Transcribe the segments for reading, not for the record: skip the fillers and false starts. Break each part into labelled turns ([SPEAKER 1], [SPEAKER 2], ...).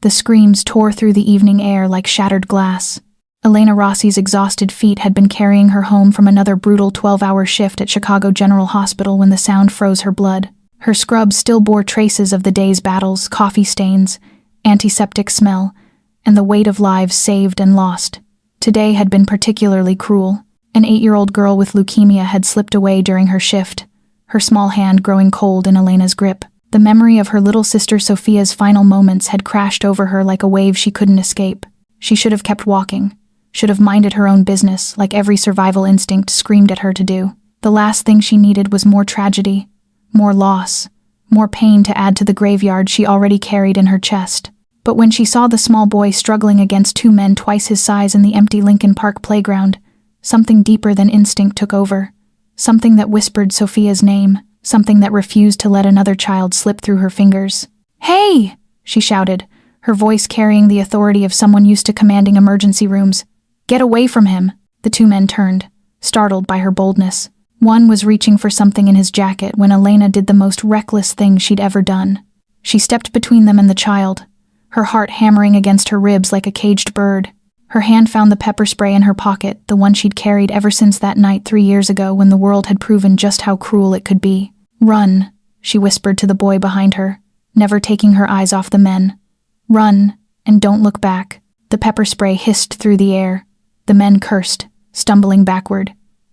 [SPEAKER 1] The screams tore through the evening air like shattered glass. Elena Rossi's exhausted feet had been carrying her home from another brutal 12-hour shift at Chicago General Hospital when the sound froze her blood. Her scrubs still bore traces of the day's battles, coffee stains, antiseptic smell, and the weight of lives saved and lost. Today had been particularly cruel. An 8-year-old girl with leukemia had slipped away during her shift, her small hand growing cold in Elena's grip. The memory of her little sister Sophia's final moments had crashed over her like a wave she couldn't escape. She should have kept walking, should have minded her own business like every survival instinct screamed at her to do. The last thing she needed was more tragedy, more loss, more pain to add to the graveyard she already carried in her chest. But when she saw the small boy struggling against 2 men twice his size in the empty Lincoln Park playground, something deeper than instinct took over. Something that whispered Sophia's name, something that refused to let another child slip through her fingers. "Hey!" she shouted, her voice carrying the authority of someone used to commanding emergency rooms. "Get away from him!" The 2 men turned, startled by her boldness. One was reaching for something in his jacket when Elena did the most reckless thing she'd ever done. She stepped between them and the child, her heart hammering against her ribs like a caged bird. Her hand found the pepper spray in her pocket, the one she'd carried ever since that night 3 years ago when the world had proven just how cruel it could be. "Run," she whispered to the boy behind her, never taking her eyes off the men. "Run, and don't look back." The pepper spray hissed through the air. The men cursed, stumbling backward.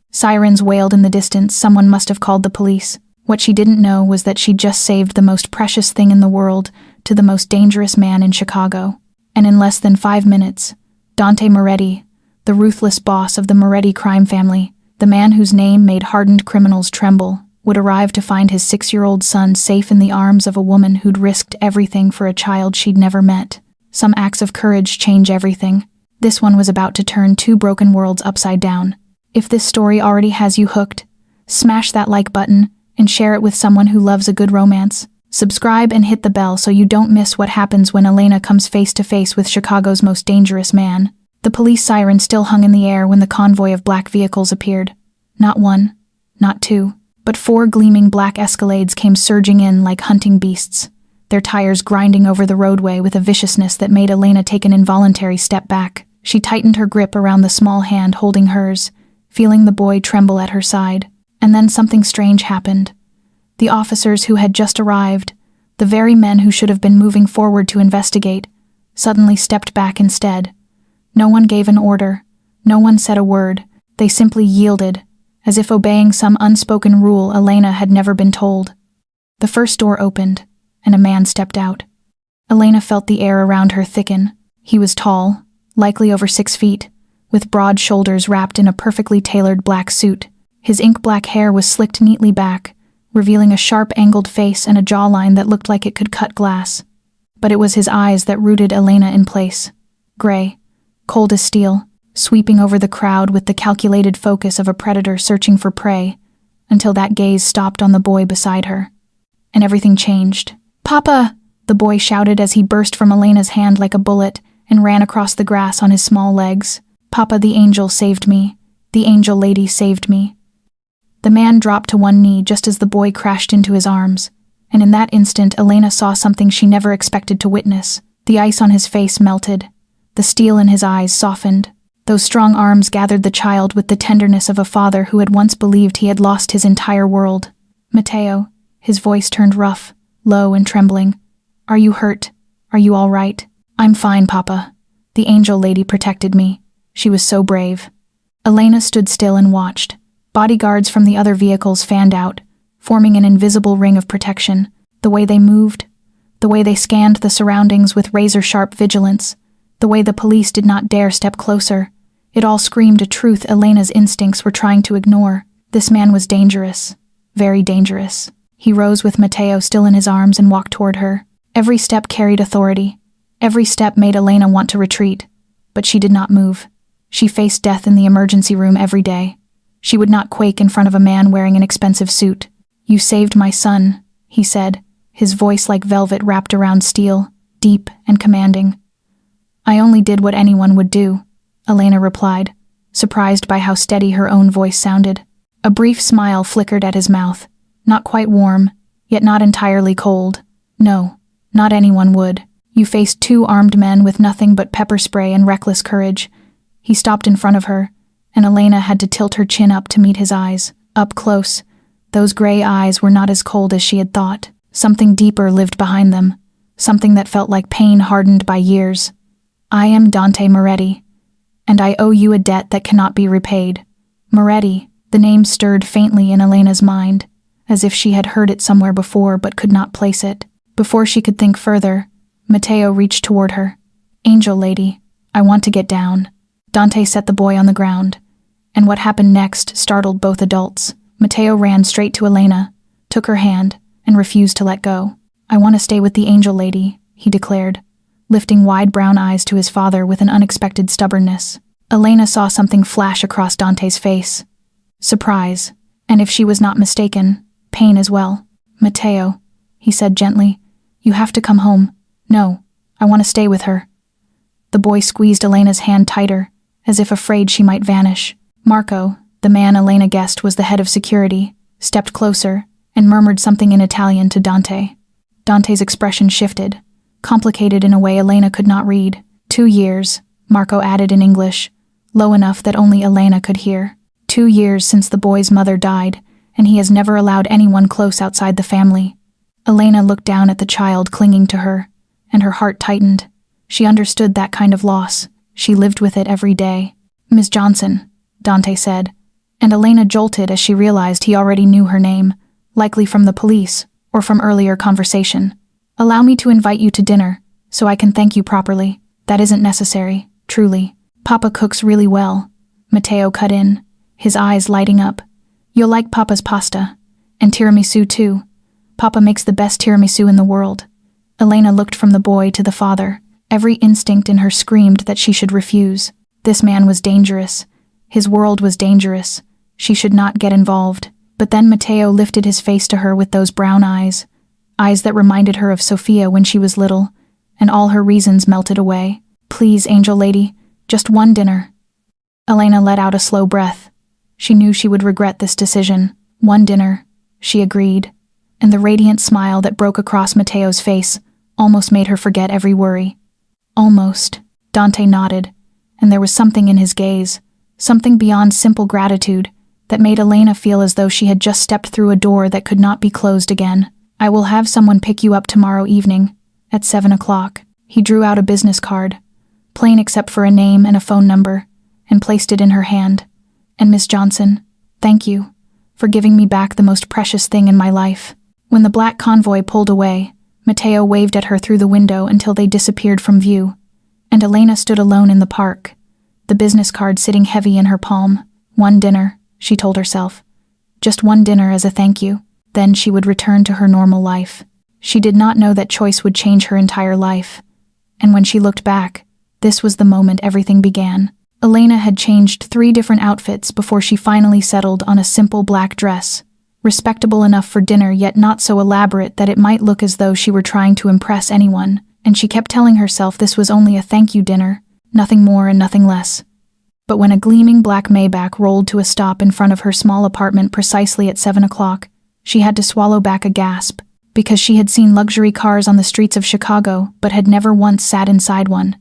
[SPEAKER 1] Sirens wailed in the distance. Someone must have called the police. What she didn't know was that she'd just saved the most precious thing in the world to the most dangerous man in Chicago. And in less than 5 minutes, Dante Moretti, the ruthless boss of the Moretti crime family, the man whose name made hardened criminals tremble, would arrive to find his 6-year-old son safe in the arms of a woman who'd risked everything for a child she'd never met. Some acts of courage change everything. This one was about to turn 2 broken worlds upside down. If this story already has you hooked, smash that like button and share it with someone who loves a good romance. Subscribe and hit the bell so you don't miss what happens when Elena comes face to face with Chicago's most dangerous man. The police siren still hung in the air when the convoy of black vehicles appeared. Not 1, not 2, but 4 gleaming black Escalades came surging in like hunting beasts, their tires grinding over the roadway with a viciousness that made Elena take an involuntary step back. She tightened her grip around the small hand holding hers, feeling the boy tremble at her side. And then something strange happened. The officers who had just arrived, the very men who should have been moving forward to investigate, suddenly stepped back instead. No one gave an order. No one said a word. They simply yielded, as if obeying some unspoken rule Elena had never been told. The first door opened, and a man stepped out. Elena felt the air around her thicken. He was tall, likely over 6 feet, with broad shoulders wrapped in a perfectly tailored black suit. His ink-black hair was slicked neatly back, revealing a sharp angled face and a jawline that looked like it could cut glass. But it was his eyes that rooted Elena in place. Gray, cold as steel, sweeping over the crowd with the calculated focus of a predator searching for prey, until that gaze stopped on the boy beside her. And everything changed. "Papa!" the boy shouted as he burst from Elena's hand like a bullet and ran across the grass on his small legs. "Papa, the angel saved me. The angel lady saved me." The man dropped to one knee just as the boy crashed into his arms, and in that instant Elena saw something she never expected to witness. The ice on his face melted. The steel in his eyes softened. Those strong arms gathered the child with the tenderness of a father who had once believed he had lost his entire world. "Matteo," his voice turned rough, low and trembling. "Are you hurt? Are you all right?" "I'm fine, Papa. The angel lady protected me. She was so brave." Elena stood still and watched. Bodyguards from the other vehicles fanned out, forming an invisible ring of protection. The way they moved, the way they scanned the surroundings with razor-sharp vigilance, the way the police did not dare step closer, it all screamed a truth Elena's instincts were trying to ignore. This man was dangerous, very dangerous. He rose with Matteo still in his arms and walked toward her. Every step carried authority. Every step made Elena want to retreat, but she did not move. She faced death in the emergency room every day. She would not quake in front of a man wearing an expensive suit. "You saved my son," he said, his voice like velvet wrapped around steel, deep and commanding. "I only did what anyone would do," Elena replied, surprised by how steady her own voice sounded. A brief smile flickered at his mouth, not quite warm, yet not entirely cold. "No, not anyone would. You faced 2 armed men with nothing but pepper spray and reckless courage. He stopped in front of her, and Elena had to tilt her chin up to meet his eyes. Up close, those gray eyes were not as cold as she had thought. Something deeper lived behind them, something that felt like pain hardened by years. I am Dante Moretti, and I owe you a debt that cannot be repaid. Moretti, the name stirred faintly in Elena's mind, as if she had heard it somewhere before but could not place it. Before she could think further, Matteo reached toward her. Angel lady, I want to get down. Dante set the boy on the ground, and what happened next startled both adults. Matteo ran straight to Elena, took her hand, and refused to let go. I want to stay with the angel lady, he declared, lifting wide brown eyes to his father with an unexpected stubbornness. Elena saw something flash across Dante's face. Surprise, and if she was not mistaken, pain as well. Matteo, he said gently, you have to come home. No, I want to stay with her. The boy squeezed Elena's hand tighter, as if afraid she might vanish. Marco, the man Elena guessed was the head of security, stepped closer and murmured something in Italian to Dante. Dante's expression shifted, complicated in a way Elena could not read. 2 years, Marco added in English, low enough that only Elena could hear. 2 years since the boy's mother died, and he has never allowed anyone close outside the family. Elena looked down at the child clinging to her, and her heart tightened. She understood that kind of loss. She lived with it every day. Miss Johnson, Dante said, and Elena jolted as she realized he already knew her name, likely from the police or from earlier conversation. Allow me to invite you to dinner, so I can thank you properly. That isn't necessary, truly. Papa cooks really well. Matteo cut in, his eyes lighting up. You'll like Papa's pasta. And tiramisu too. Papa makes the best tiramisu in the world. Elena looked from the boy to the father. Every instinct in her screamed that she should refuse. This man was dangerous. His world was dangerous. She should not get involved. But then Matteo lifted his face to her with those brown eyes that reminded her of Sophia when she was little, and all her reasons melted away. Please, angel lady, just one dinner. Elena let out a slow breath. She knew she would regret this decision. One dinner, she agreed, and the radiant smile that broke across Matteo's face almost made her forget every worry. Almost. Dante nodded, and there was something in his gaze, something beyond simple gratitude, that made Elena feel as though she had just stepped through a door that could not be closed again. I will have someone pick you up tomorrow evening, at 7 o'clock. He drew out a business card, plain except for a name and a phone number, and placed it in her hand. And Miss Johnson, thank you, for giving me back the most precious thing in my life. When the black convoy pulled away, Matteo waved at her through the window until they disappeared from view, and Elena stood alone in the park, the business card sitting heavy in her palm. One dinner, she told herself. Just one dinner as a thank you. Then she would return to her normal life. She did not know that choice would change her entire life. And when she looked back, this was the moment everything began. Elena had changed 3 different outfits before she finally settled on a simple black dress, respectable enough for dinner yet not so elaborate that it might look as though she were trying to impress anyone, and she kept telling herself this was only a thank you dinner, nothing more and nothing less. But when a gleaming black Maybach rolled to a stop in front of her small apartment precisely at 7 o'clock, she had to swallow back a gasp, because she had seen luxury cars on the streets of Chicago but had never once sat inside one.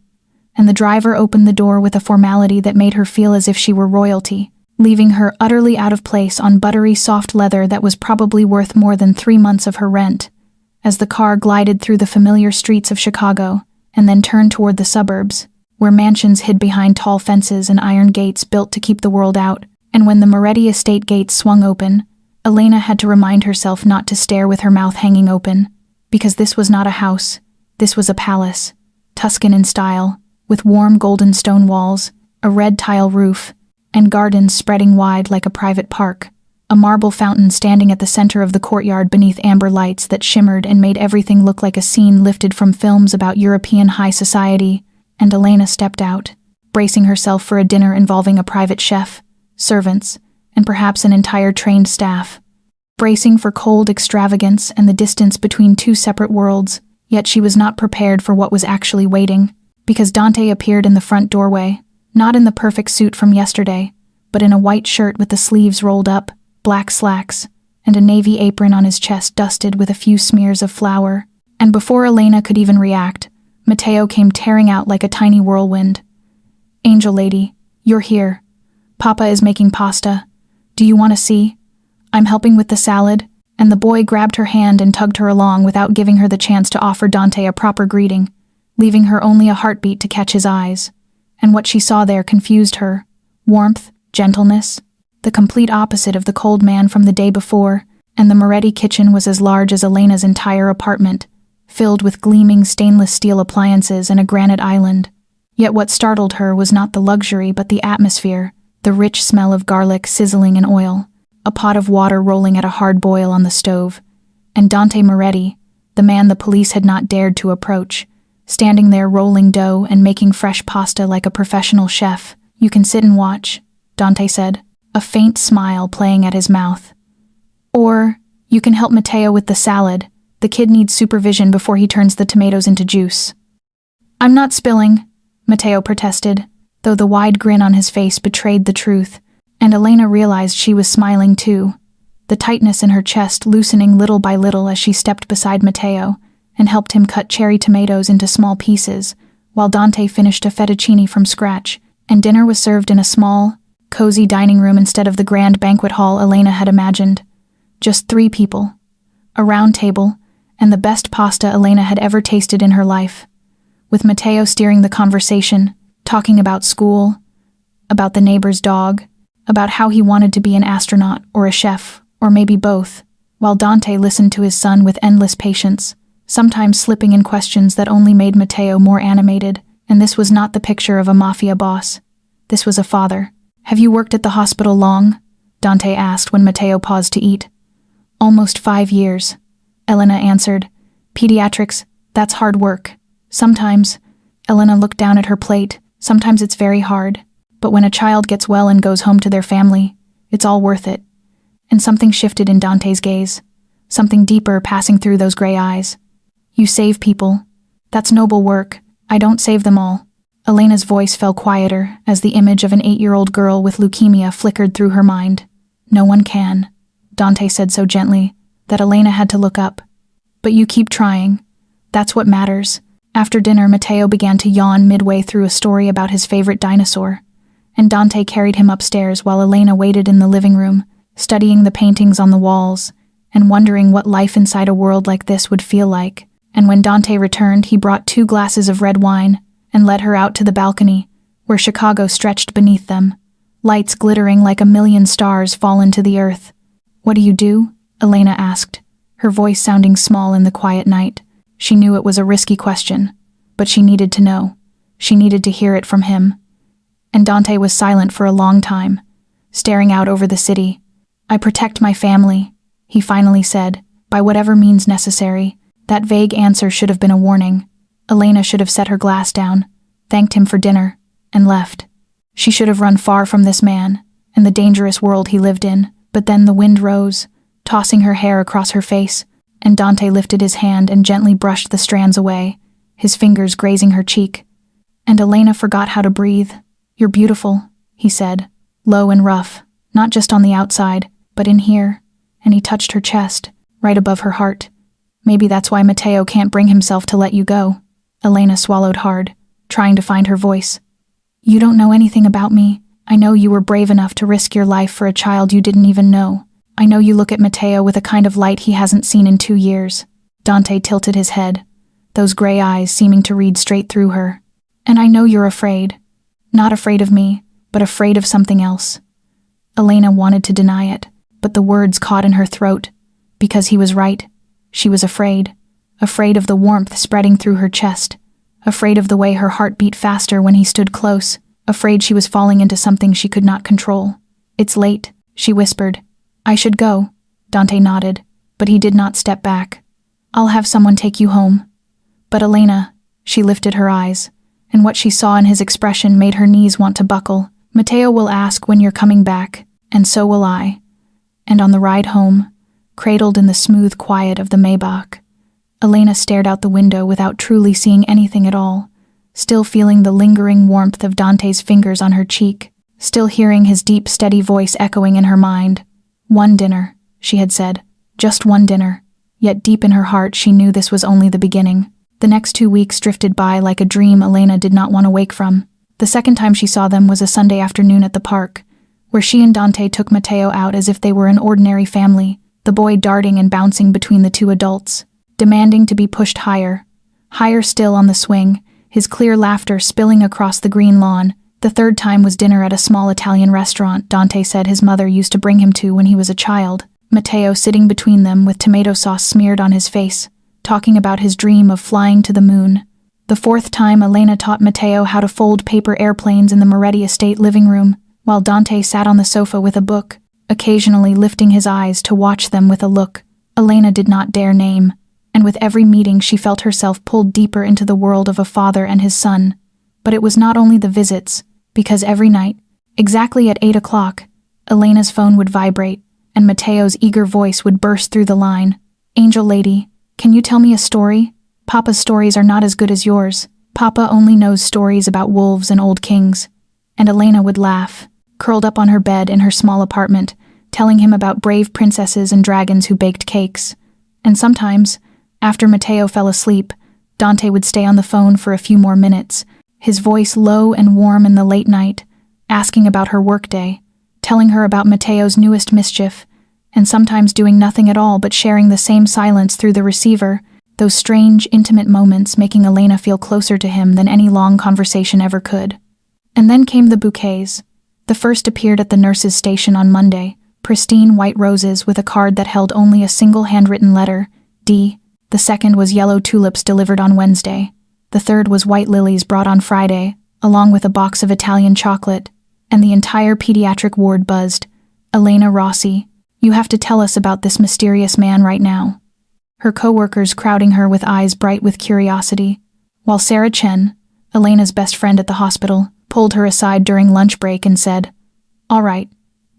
[SPEAKER 1] And the driver opened the door with a formality that made her feel as if she were royalty, leaving her utterly out of place on buttery soft leather that was probably worth more than 3 months of her rent, as the car glided through the familiar streets of Chicago and then turned toward the suburbs, where mansions hid behind tall fences and iron gates built to keep the world out. And when the Moretti estate gates swung open, Elena had to remind herself not to stare with her mouth hanging open, because this was not a house, this was a palace, Tuscan in style, with warm golden stone walls, a red tile roof, and gardens spreading wide like a private park, a marble fountain standing at the center of the courtyard beneath amber lights that shimmered and made everything look like a scene lifted from films about European high society. And Elena stepped out, bracing herself for a dinner involving a private chef, servants, and perhaps an entire trained staff. Bracing for cold extravagance and the distance between 2 separate worlds, yet she was not prepared for what was actually waiting, because Dante appeared in the front doorway, not in the perfect suit from yesterday, but in a white shirt with the sleeves rolled up, black slacks, and a navy apron on his chest dusted with a few smears of flour. And before Elena could even react, Mateo came tearing out like a tiny whirlwind. "Angel lady, you're here. Papa is making pasta. Do you want to see? I'm helping with the salad," and the boy grabbed her hand and tugged her along without giving her the chance to offer Dante a proper greeting, leaving her only a heartbeat to catch his eyes. And what she saw there confused her. Warmth, gentleness, the complete opposite of the cold man from the day before, and the Moretti kitchen was as large as Elena's entire apartment, filled with gleaming stainless steel appliances and a granite island. Yet what startled her was not the luxury but the atmosphere, the rich smell of garlic sizzling in oil, a pot of water rolling at a hard boil on the stove, and Dante Moretti, the man the police had not dared to approach, standing there rolling dough and making fresh pasta like a professional chef. "You can sit and watch," Dante said, a faint smile playing at his mouth. "Or, you can help Mateo with the salad. The kid needs supervision before he turns the tomatoes into juice." "I'm not spilling," Mateo protested, though the wide grin on his face betrayed the truth, and Elena realized she was smiling too, the tightness in her chest loosening little by little as she stepped beside Mateo and helped him cut cherry tomatoes into small pieces, while Dante finished a fettuccine from scratch, and dinner was served in a small, cozy dining room instead of the grand banquet hall Elena had imagined. Just 3 people, a round table, and the best pasta Elena had ever tasted in her life, with Mateo steering the conversation, talking about school, about the neighbor's dog, about how he wanted to be an astronaut or a chef, or maybe both, while Dante listened to his son with endless patience, sometimes slipping in questions that only made Mateo more animated. And this was not the picture of a mafia boss. This was a father. "Have you worked at the hospital long?" Dante asked when Mateo paused to eat. "Almost 5 years," Elena answered. "Pediatrics, that's hard work. Sometimes," Elena looked down at her plate, "sometimes it's very hard. But when a child gets well and goes home to their family, it's all worth it." And something shifted in Dante's gaze, something deeper passing through those gray eyes. "You save people. That's noble work. I don't save them all." Elena's voice fell quieter as the image of an 8-year-old girl with leukemia flickered through her mind. "No one can," Dante said so gently that Elena had to look up. "But you keep trying. That's what matters." After dinner, Mateo began to yawn midway through a story about his favorite dinosaur, and Dante carried him upstairs while Elena waited in the living room, studying the paintings on the walls and wondering what life inside a world like this would feel like. And when Dante returned, he brought 2 glasses of red wine and led her out to the balcony, where Chicago stretched beneath them, lights glittering like a million stars fallen to the earth. "What do you do?" Elena asked, her voice sounding small in the quiet night. She knew it was a risky question, but she needed to know. She needed to hear it from him. And Dante was silent for a long time, staring out over the city. "I protect my family," he finally said, "by whatever means necessary." That vague answer should have been a warning. Elena should have set her glass down, thanked him for dinner, and left. She should have run far from this man and the dangerous world he lived in. But then the wind rose, tossing her hair across her face, and Dante lifted his hand and gently brushed the strands away, his fingers grazing her cheek. And Elena forgot how to breathe. "You're beautiful," he said, low and rough, not just on the outside, but in here, and he touched her chest, right above her heart. "Maybe that's why Mateo can't bring himself to let you go." Elena swallowed hard, trying to find her voice. "You don't know anything about me. I know you were brave enough to risk your life for a child you didn't even know. I know you look at Mateo with a kind of light he hasn't seen in 2 years." Dante tilted his head, those gray eyes seeming to read straight through her. "And I know you're afraid. Not afraid of me, but afraid of something else." Elena wanted to deny it, but the words caught in her throat, because he was right. She was afraid of the warmth spreading through her chest, afraid of the way her heart beat faster when he stood close, afraid she was falling into something she could not control. "It's late," she whispered. "I should go." Dante nodded, but he did not step back. "I'll have someone take you home." "But Elena," she lifted her eyes, and what she saw in his expression made her knees want to buckle. "Mateo will ask when you're coming back, and so will I." And on the ride home, cradled in the smooth quiet of the Maybach, Elena stared out the window without truly seeing anything at all, still feeling the lingering warmth of Dante's fingers on her cheek, still hearing his deep, steady voice echoing in her mind. "One dinner," she had said, "just one dinner." Yet deep in her heart she knew this was only the beginning. The next 2 weeks drifted by like a dream Elena did not want to wake from. The second time she saw them was a Sunday afternoon at the park, where she and Dante took Matteo out as if they were an ordinary family, the boy darting and bouncing between the two adults, demanding to be pushed higher. Higher still on the swing, his clear laughter spilling across the green lawn. The third time was dinner at a small Italian restaurant Dante said his mother used to bring him to when he was a child, Matteo sitting between them with tomato sauce smeared on his face, talking about his dream of flying to the moon. The fourth time Elena taught Matteo how to fold paper airplanes in the Moretti estate living room, while Dante sat on the sofa with a book, occasionally lifting his eyes to watch them with a look Elena did not dare name, and with every meeting she felt herself pulled deeper into the world of a father and his son. But it was not only the visits, because every night, exactly at 8 o'clock, Elena's phone would vibrate, and Matteo's eager voice would burst through the line. "Angel lady, can you tell me a story? Papa's stories are not as good as yours. Papa only knows stories about wolves and old kings." And Elena would laugh, curled up on her bed in her small apartment, telling him about brave princesses and dragons who baked cakes. And sometimes, after Matteo fell asleep, Dante would stay on the phone for a few more minutes, his voice low and warm in the late night, asking about her workday, telling her about Matteo's newest mischief, and sometimes doing nothing at all but sharing the same silence through the receiver, those strange, intimate moments making Elena feel closer to him than any long conversation ever could. And then came the bouquets. The first appeared at the nurse's station on Monday, pristine white roses with a card that held only a single handwritten letter, D. The second was yellow tulips delivered on Wednesday. The third was white lilies brought on Friday, along with a box of Italian chocolate, and the entire pediatric ward buzzed. "Elena Rossi, you have to tell us about this mysterious man right now." Her co-workers crowding her with eyes bright with curiosity, while Sarah Chen, Elena's best friend at the hospital, pulled her aside during lunch break and said, "All right,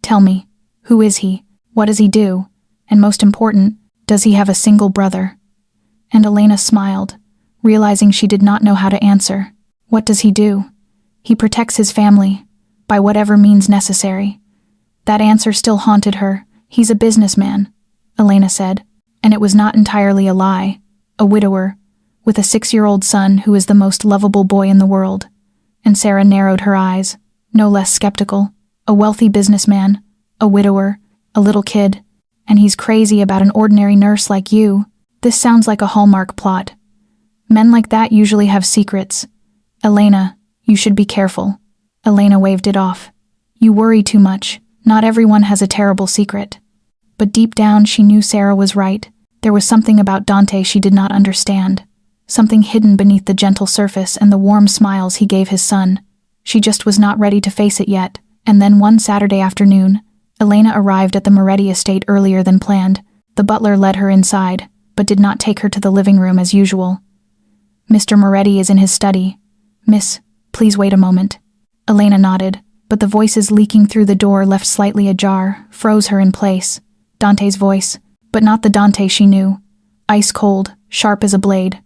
[SPEAKER 1] tell me, who is he? What does he do? And most important, does he have a single brother?" And Elena smiled, realizing she did not know how to answer. What does he do? He protects his family, by whatever means necessary. That answer still haunted her. "He's a businessman," Elena said, and it was not entirely a lie. A widower, with a 6-year-old son who is the most lovable boy in the world. And Sarah narrowed her eyes, no less skeptical. A wealthy businessman, a widower, a little kid, and he's crazy about an ordinary nurse like you. This sounds like a Hallmark plot. Men like that usually have secrets. Elena, you should be careful. Elena waved it off. You worry too much. Not everyone has a terrible secret. But deep down she knew Sarah was right. There was something about Dante she did not understand. Something hidden beneath the gentle surface and the warm smiles he gave his son. She just was not ready to face it yet. And then one Saturday afternoon, Elena arrived at the Moretti estate earlier than planned. The butler led her inside, but did not take her to the living room as usual. "Mr. Moretti is in his study. Miss, please wait a moment." Elena nodded, but the voices leaking through the door left slightly ajar, froze her in place. Dante's voice, but not the Dante she knew. Ice cold, sharp as a blade.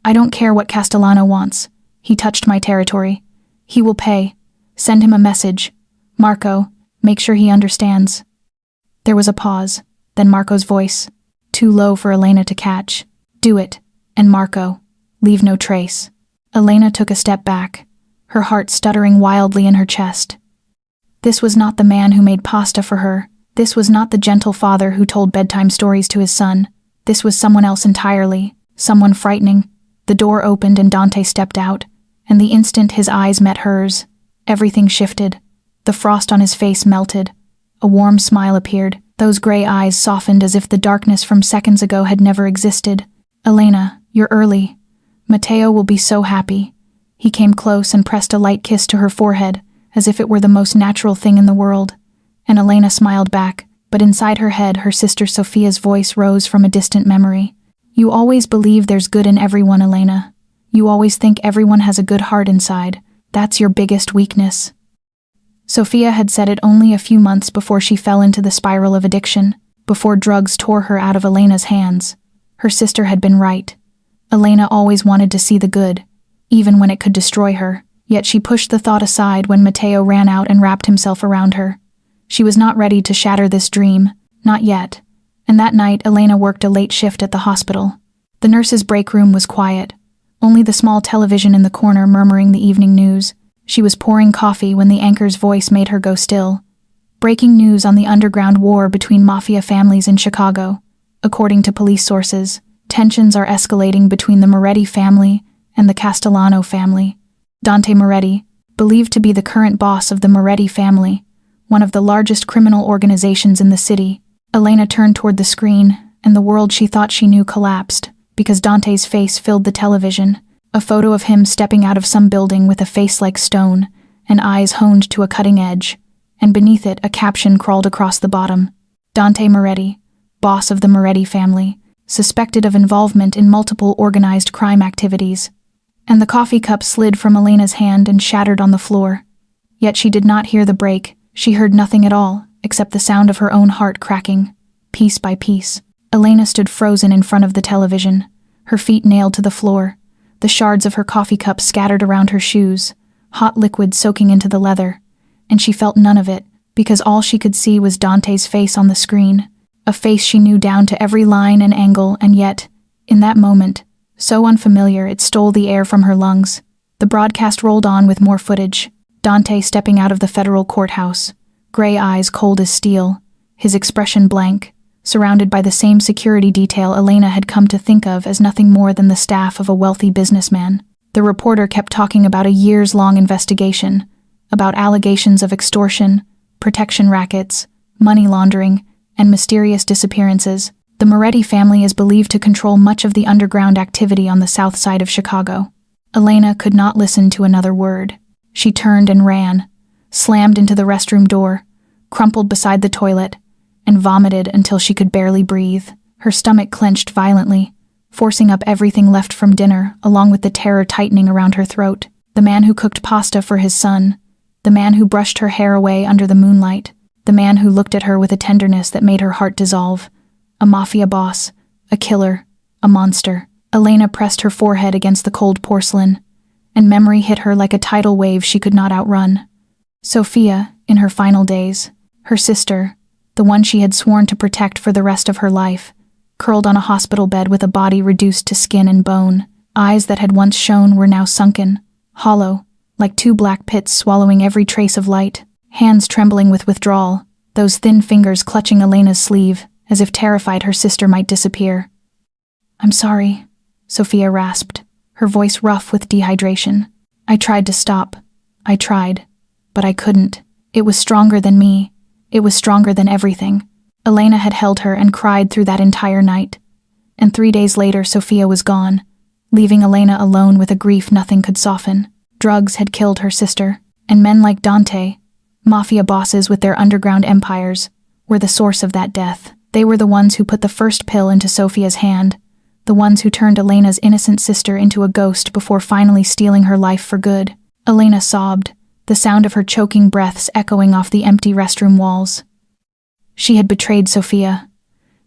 [SPEAKER 1] "I don't care what Castellano wants. He touched my territory. He will pay. Send him a message. Marco, make sure he understands." There was a pause, then Marco's voice, too low for Elena to catch. "Do it, and Marco, leave no trace." Elena took a step back, her heart stuttering wildly in her chest. This was not the man who made pasta for her. This was not the gentle father who told bedtime stories to his son. This was someone else entirely, someone frightening. The door opened and Dante stepped out, and the instant his eyes met hers, everything shifted. The frost on his face melted. A warm smile appeared. Those gray eyes softened as if the darkness from seconds ago had never existed. "Elena, you're early. Matteo will be so happy." He came close and pressed a light kiss to her forehead, as if it were the most natural thing in the world. And Elena smiled back, but inside her head her sister Sophia's voice rose from a distant memory. "You always believe there's good in everyone, Elena. You always think everyone has a good heart inside. That's your biggest weakness." Sophia had said it only a few months before she fell into the spiral of addiction, before drugs tore her out of Elena's hands. Her sister had been right. Elena always wanted to see the good, even when it could destroy her, yet she pushed the thought aside when Matteo ran out and wrapped himself around her. She was not ready to shatter this dream, not yet, and that night Elena worked a late shift at the hospital. The nurse's break room was quiet, only the small television in the corner murmuring the evening news. She was pouring coffee when the anchor's voice made her go still. Breaking news on the underground war between Mafia families in Chicago. According to police sources, tensions are escalating between the Moretti family and the Castellano family. Dante Moretti, believed to be the current boss of the Moretti family, one of the largest criminal organizations in the city. Elena turned toward the screen, and the world she thought she knew collapsed, because Dante's face filled the television, a photo of him stepping out of some building with a face like stone, and eyes honed to a cutting edge, and beneath it a caption crawled across the bottom. Dante Moretti, boss of the Moretti family, suspected of involvement in multiple organized crime activities. And the coffee cup slid from Elena's hand and shattered on the floor. Yet she did not hear the break. She heard nothing at all, except the sound of her own heart cracking, piece by piece. Elena stood frozen in front of the television, her feet nailed to the floor, the shards of her coffee cup scattered around her shoes, hot liquid soaking into the leather. And she felt none of it, because all she could see was Dante's face on the screen, a face she knew down to every line and angle, and yet, in that moment, so unfamiliar it stole the air from her lungs. The broadcast rolled on with more footage. Dante stepping out of the federal courthouse, gray eyes cold as steel, his expression blank, surrounded by the same security detail Elena had come to think of as nothing more than the staff of a wealthy businessman. The reporter kept talking about a years-long investigation, about allegations of extortion, protection rackets, money laundering, and mysterious disappearances. The Moretti family is believed to control much of the underground activity on the south side of Chicago. Elena could not listen to another word. She turned and ran, slammed into the restroom door, crumpled beside the toilet, and vomited until she could barely breathe. Her stomach clenched violently, forcing up everything left from dinner, along with the terror tightening around her throat. The man who cooked pasta for his son, the man who brushed her hair away under the moonlight, the man who looked at her with a tenderness that made her heart dissolve. A mafia boss, a killer, a monster. Elena pressed her forehead against the cold porcelain, and memory hit her like a tidal wave she could not outrun. Sophia, in her final days, her sister, the one she had sworn to protect for the rest of her life, curled on a hospital bed with a body reduced to skin and bone. Eyes that had once shone were now sunken, hollow, like two black pits swallowing every trace of light. Hands trembling with withdrawal, those thin fingers clutching Elena's sleeve, as if terrified her sister might disappear. "I'm sorry," Sophia rasped, her voice rough with dehydration. "I tried to stop. I tried. But I couldn't. It was stronger than me. It was stronger than everything." Elena had held her and cried through that entire night. And 3 days later, Sophia was gone, leaving Elena alone with a grief nothing could soften. Drugs had killed her sister, and men like Dante, mafia bosses with their underground empires, were the source of that death. They were the ones who put the first pill into Sophia's hand, the ones who turned Elena's innocent sister into a ghost before finally stealing her life for good. Elena sobbed, the sound of her choking breaths echoing off the empty restroom walls. She had betrayed Sophia.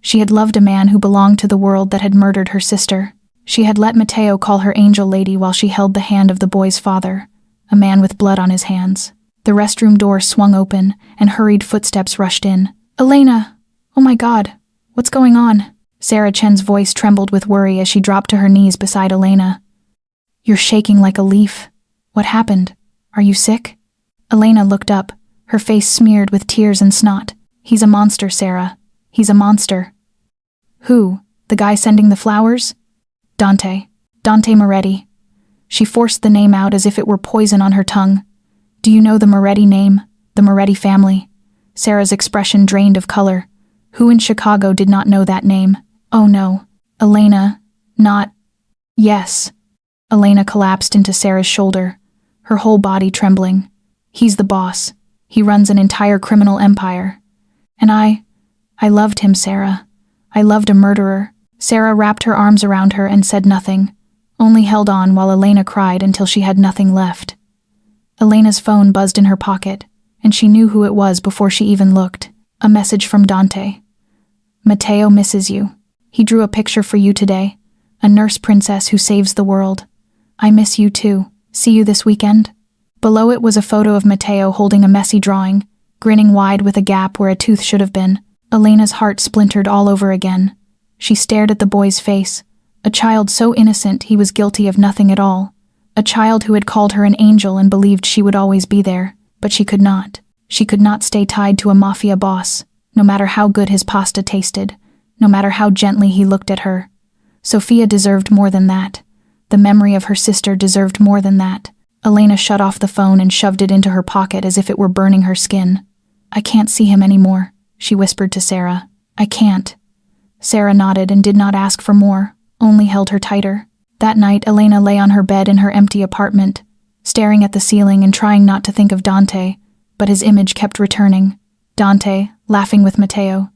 [SPEAKER 1] She had loved a man who belonged to the world that had murdered her sister. She had let Matteo call her angel lady while she held the hand of the boy's father, a man with blood on his hands. The restroom door swung open, and hurried footsteps rushed in. "Elena! Oh my God! What's going on?" Sarah Chen's voice trembled with worry as she dropped to her knees beside Elena. "You're shaking like a leaf. What happened? Are you sick?" Elena looked up, her face smeared with tears and snot. "He's a monster, Sarah. He's a monster." "Who? The guy sending the flowers?" "Dante. Dante Moretti." She forced the name out as if it were poison on her tongue. "Do you know the Moretti name? The Moretti family?" Sarah's expression drained of color. Who in Chicago did not know that name? Oh no. Elena, not... Yes. Elena collapsed into Sarah's shoulder, her whole body trembling. "He's the boss. He runs an entire criminal empire. And I loved him, Sarah. I loved a murderer." Sarah wrapped her arms around her and said nothing, only held on while Elena cried until she had nothing left. Elena's phone buzzed in her pocket, and she knew who it was before she even looked. A message from Dante. "Matteo misses you. He drew a picture for you today, a nurse princess who saves the world. I miss you too. See you this weekend?" Below it was a photo of Matteo holding a messy drawing, grinning wide with a gap where a tooth should have been. Elena's heart splintered all over again. She stared at the boy's face, A child so innocent he was guilty of nothing at all. A child who had called her an angel and believed she would always be there, but she could not. She could not stay tied to a mafia boss, no matter how good his pasta tasted, no matter how gently he looked at her. Sofia deserved more than that. The memory of her sister deserved more than that. Elena shut off the phone and shoved it into her pocket as if it were burning her skin. "I can't see him anymore," she whispered to Sarah. "I can't." Sarah nodded and did not ask for more, only held her tighter. That night, Elena lay on her bed in her empty apartment, staring at the ceiling and trying not to think of Dante, but his image kept returning. Dante, laughing with Matteo.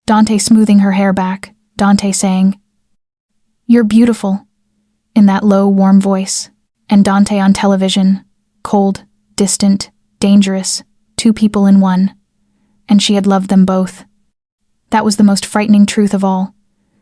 [SPEAKER 1] Dante smoothing her hair back. Dante saying, "You're beautiful," in that low, warm voice. And Dante on television, cold, distant, dangerous, 2 people in one. And she had loved them both. That was the most frightening truth of all.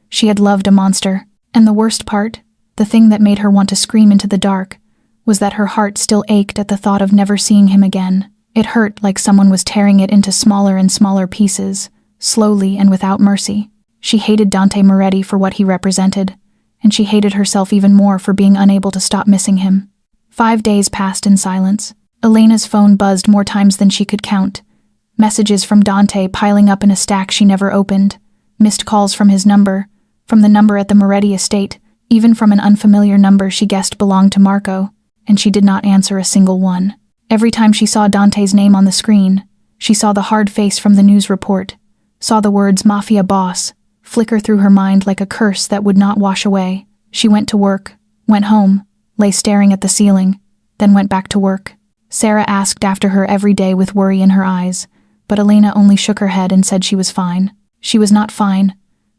[SPEAKER 1] She had loved a monster, and the worst part, the thing that made her want to scream into the dark, was that her heart still ached at the thought of never seeing him again. It hurt like someone was tearing it into smaller and smaller pieces, slowly and without mercy. She hated Dante Moretti for what he represented, and she hated herself even more for being unable to stop missing him. 5 days passed in silence. Elena's phone buzzed more times than she could count. Messages from Dante piling up in a stack she never opened. Missed calls from his number, from the number at the Moretti estate, even from an unfamiliar number she guessed belonged to Marco, and she did not answer a single one. Every time she saw Dante's name on the screen, she saw the hard face from the news report, saw the words "Mafia boss" flicker through her mind like a curse that would not wash away. She went to work, went home, lay staring at the ceiling, then went back to work. Sarah asked after her every day with worry in her eyes, but Elena only shook her head and said she was fine. She was not fine,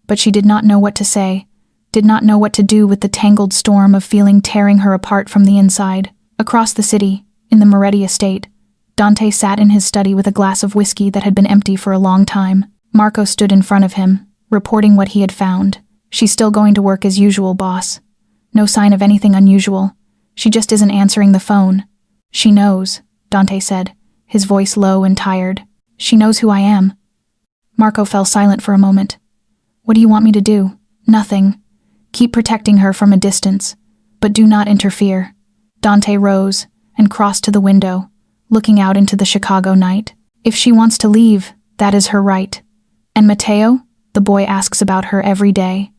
[SPEAKER 1] but she did not know what to say, did not know what to do with the tangled storm of feeling tearing her apart from the inside. Across the city, in the Moretti estate, Dante sat in his study with a glass of whiskey that had been empty for a long time. Marco stood in front of him, reporting what he had found. "She's still going to work as usual, boss. No sign of anything unusual. She just isn't answering the phone." "She knows," Dante said, his voice low and tired. "She knows who I am." Marco fell silent for a moment. "What do you want me to do?" "Nothing. Keep protecting her from a distance, but do not interfere." Dante rose and crossed to the window, looking out into the Chicago night. "If she wants to leave, that is her right." "And Matteo?" The boy asks about her every day.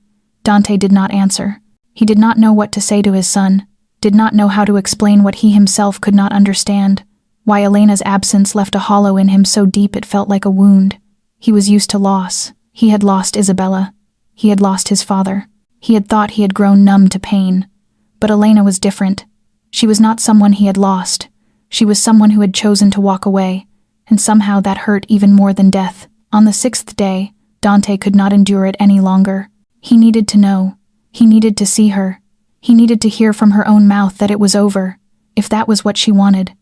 [SPEAKER 1] Dante did not answer. He did not know what to say to his son, did not know how to explain what he himself could not understand, why Elena's absence left a hollow in him so deep it felt like a wound. He was used to loss. He had lost Isabella. He had lost his father. He had thought he had grown numb to pain. But Elena was different. She was not someone he had lost. She was someone who had chosen to walk away, and somehow that hurt even more than death. On the 6th day, Dante could not endure it any longer. He needed to know. He needed to see her. He needed to hear from her own mouth that it was over, if that was what she wanted.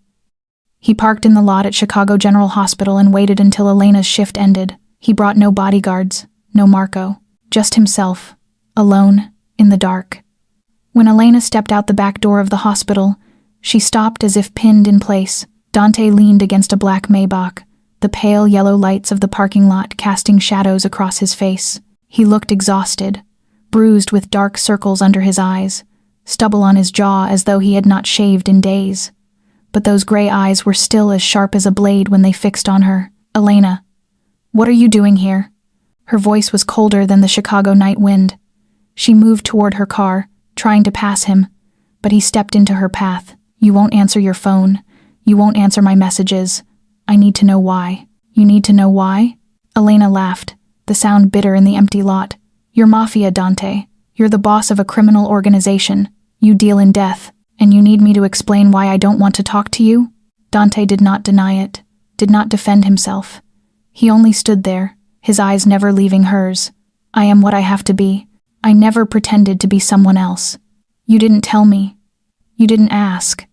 [SPEAKER 1] He parked in the lot at Chicago General Hospital and waited until Elena's shift ended. He brought no bodyguards, no Marco, just himself, alone, in the dark. When Elena stepped out the back door of the hospital, she stopped as if pinned in place. Dante leaned against a black Maybach, the pale yellow lights of the parking lot casting shadows across his face. He looked exhausted, bruised with dark circles under his eyes, stubble on his jaw as though he had not shaved in days. But those gray eyes were still as sharp as a blade when they fixed on her. "Elena, what are you doing here?" Her voice was colder than the Chicago night wind. She moved toward her car, trying to pass him, but he stepped into her path. "You won't answer your phone. You won't answer my messages. I need to know why." "You need to know why?" Elena laughed, the sound bitter in the empty lot. "You're Mafia, Dante. You're the boss of a criminal organization. You deal in death, and you need me to explain why I don't want to talk to you?" Dante did not deny it, did not defend himself. He only stood there, his eyes never leaving hers. "I am what I have to be. I never pretended to be someone else. You didn't tell me. You didn't ask."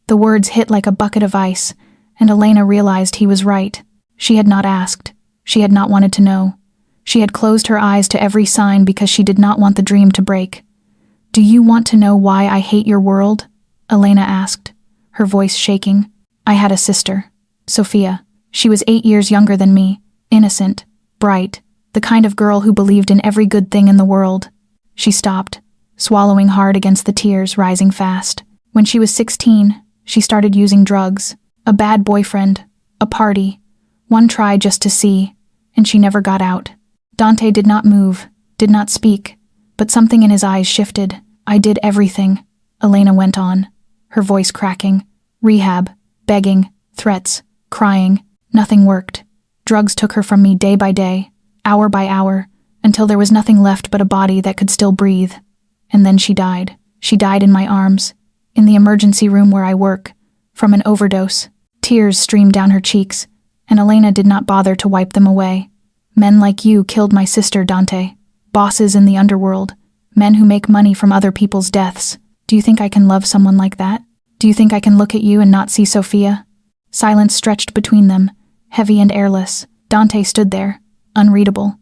[SPEAKER 1] The words hit like a bucket of ice, and Elena realized he was right. She had not asked. She had not wanted to know. She had closed her eyes to every sign because she did not want the dream to break. "Do you want to know why I hate your world?" Elena asked, her voice shaking. "I had a sister, Sofia. She was 8 years younger than me, innocent, bright, the kind of girl who believed in every good thing in the world." She stopped, swallowing hard against the tears rising fast. When she was 16, she started using drugs. A bad boyfriend, a party, one try just to see, and she never got out. Dante did not move, did not speak, but something in his eyes shifted. I did everything, Elena went on, her voice cracking. Rehab, begging, threats, crying. Nothing worked. Drugs took her from me day by day, hour by hour, until there was nothing left but a body that could still breathe. And then she died. She died in my arms, in the emergency room where I work, from an overdose. Tears streamed down her cheeks, and Elena did not bother to wipe them away. Men like you killed my sister, Dante. Bosses in the underworld. Men who make money from other people's deaths. Do you think I can love someone like that? Do you think I can look at you and not see Sophia? Silence stretched between them, heavy and airless. Dante stood there, unreadable.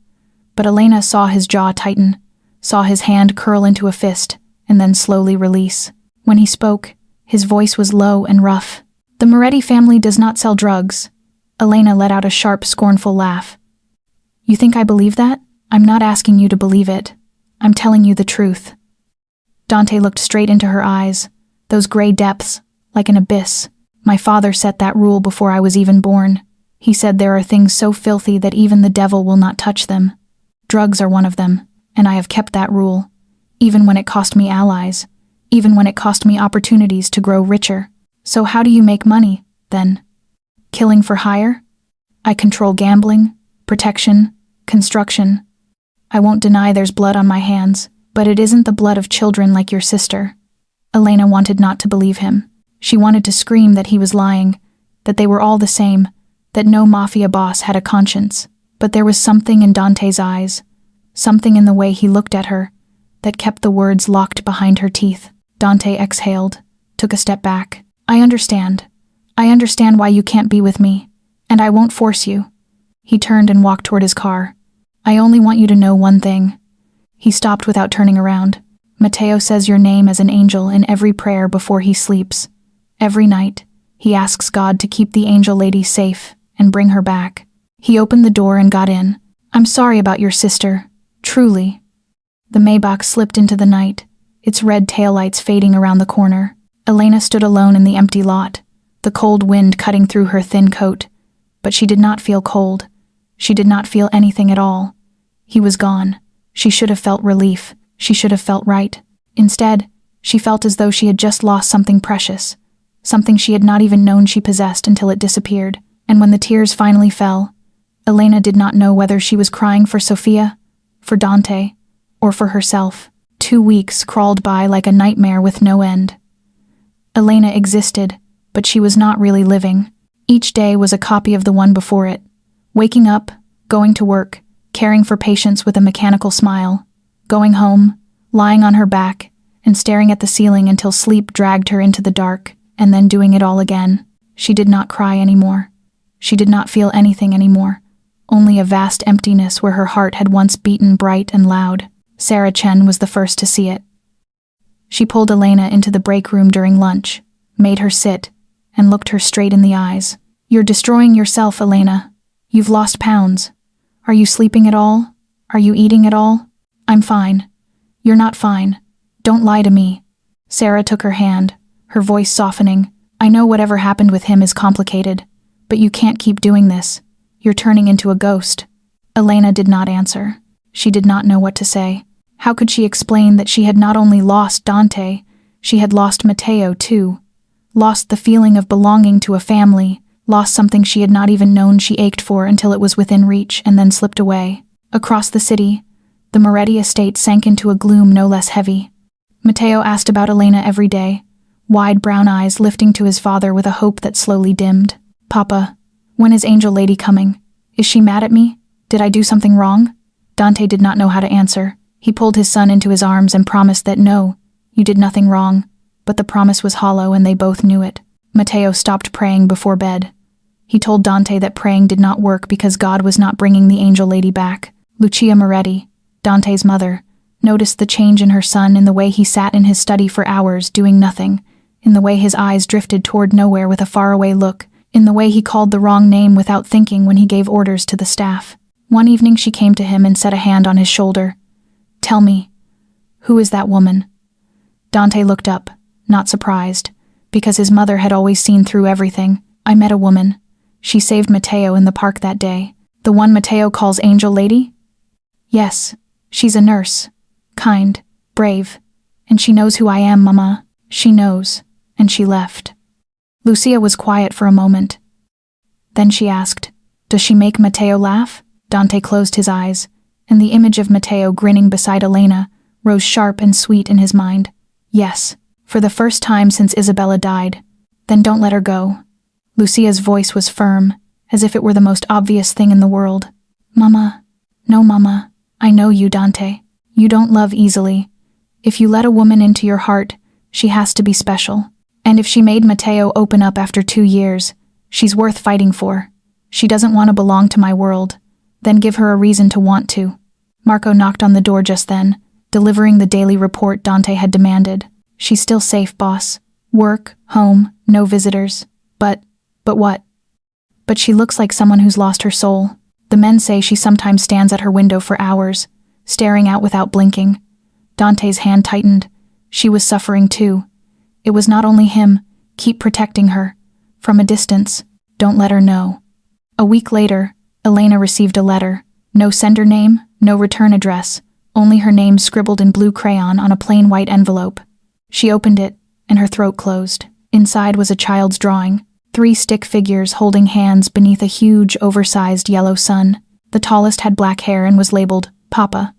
[SPEAKER 1] But Elena saw his jaw tighten, saw his hand curl into a fist, and then slowly release. When he spoke, his voice was low and rough. The Moretti family does not sell drugs. Elena let out a sharp, scornful laugh. You think I believe that? I'm not asking you to believe it. I'm telling you the truth. Dante looked straight into her eyes, those gray depths, like an abyss. My father set that rule before I was even born. He said there are things so filthy that even the devil will not touch them. Drugs are one of them, and I have kept that rule, even when it cost me allies, even when it cost me opportunities to grow richer. So how do you make money, then? Killing for hire? I control gambling, protection, construction. I won't deny there's blood on my hands, but it isn't the blood of children like your sister. Elena wanted not to believe him. She wanted to scream that he was lying, that they were all the same, that no mafia boss had a conscience. But there was something in Dante's eyes, something in the way he looked at her, that kept the words locked behind her teeth. Dante exhaled, took a step back. I understand. I understand why you can't be with me, and I won't force you. He turned and walked toward his car. I only want you to know one thing. He stopped without turning around. Matteo says your name as an angel in every prayer before he sleeps. Every night, he asks God to keep the angel lady safe and bring her back. He opened the door and got in. I'm sorry about your sister, truly. The Maybach slipped into the night, its red taillights fading around the corner. Elena stood alone in the empty lot, the cold wind cutting through her thin coat. But she did not feel cold. She did not feel anything at all. He was gone. She should have felt relief. She should have felt right. Instead, she felt as though she had just lost something precious, something she had not even known she possessed until it disappeared. And when the tears finally fell, Elena did not know whether she was crying for Sophia, for Dante, or for herself. 2 weeks crawled by like a nightmare with no end. Elena existed, but she was not really living. Each day was a copy of the one before it. Waking up, going to work, caring for patients with a mechanical smile, going home, lying on her back, and staring at the ceiling until sleep dragged her into the dark, and then doing it all again. She did not cry anymore. She did not feel anything anymore, only a vast emptiness where her heart had once beaten bright and loud. Sarah Chen was the first to see it. She pulled Elena into the break room during lunch, made her sit, and looked her straight in the eyes. You're destroying yourself, Elena. You've lost pounds. Are you sleeping at all? Are you eating at all? I'm fine. You're not fine. Don't lie to me. Sarah took her hand, her voice softening. I know whatever happened with him is complicated, but you can't keep doing this. You're turning into a ghost. Elena did not answer. She did not know what to say. How could she explain that she had not only lost Dante, she had lost Matteo too? Lost the feeling of belonging to a family, lost something she had not even known she ached for until it was within reach and then slipped away. Across the city, the Moretti estate sank into a gloom no less heavy. Matteo asked about Elena every day, wide brown eyes lifting to his father with a hope that slowly dimmed. Papa, when is Angel Lady coming? Is she mad at me? Did I do something wrong? Dante did not know how to answer. He pulled his son into his arms and promised that no, you did nothing wrong, but the promise was hollow and they both knew it. Matteo stopped praying before bed. He told Dante that praying did not work because God was not bringing the Angel Lady back. Lucia Moretti, Dante's mother, noticed the change in her son in the way he sat in his study for hours doing nothing, in the way his eyes drifted toward nowhere with a faraway look, in the way he called the wrong name without thinking when he gave orders to the staff. One evening she came to him and set a hand on his shoulder. Tell me, Who is that woman? Dante looked up, not surprised, because his mother had always seen through everything. I met a woman. She saved Mateo in the park that day. The one Mateo calls Angel Lady? Yes, she's a nurse. Kind, brave. And she knows who I am, Mama. She knows. And she left. Lucia was quiet for a moment. Then she asked, "Does she make Mateo laugh?" Dante closed his eyes, and the image of Mateo grinning beside Elena rose sharp and sweet in his mind. Yes, for the first time since Isabella died. Then don't let her go. Lucia's voice was firm, as if it were the most obvious thing in the world. Mama. No, Mama. I know you, Dante. You don't love easily. If you let a woman into your heart, she has to be special. And if she made Mateo open up after 2 years, she's worth fighting for. She doesn't want to belong to my world. Then give her a reason to want to. Marco knocked on the door just then, delivering the daily report Dante had demanded. She's still safe, boss. Work, home, no visitors. But what? But she looks like someone who's lost her soul. The men say she sometimes stands at her window for hours, staring out without blinking. Dante's hand tightened. She was suffering too. It was not only him. Keep protecting her. From a distance. Don't let her know. A week later, Elena received a letter. No sender name, no return address, only her name scribbled in blue crayon on a plain white envelope. She opened it, and her throat closed. Inside was a child's drawing. 3 stick figures holding hands beneath a huge, oversized yellow sun. The tallest had black hair and was labeled Papa.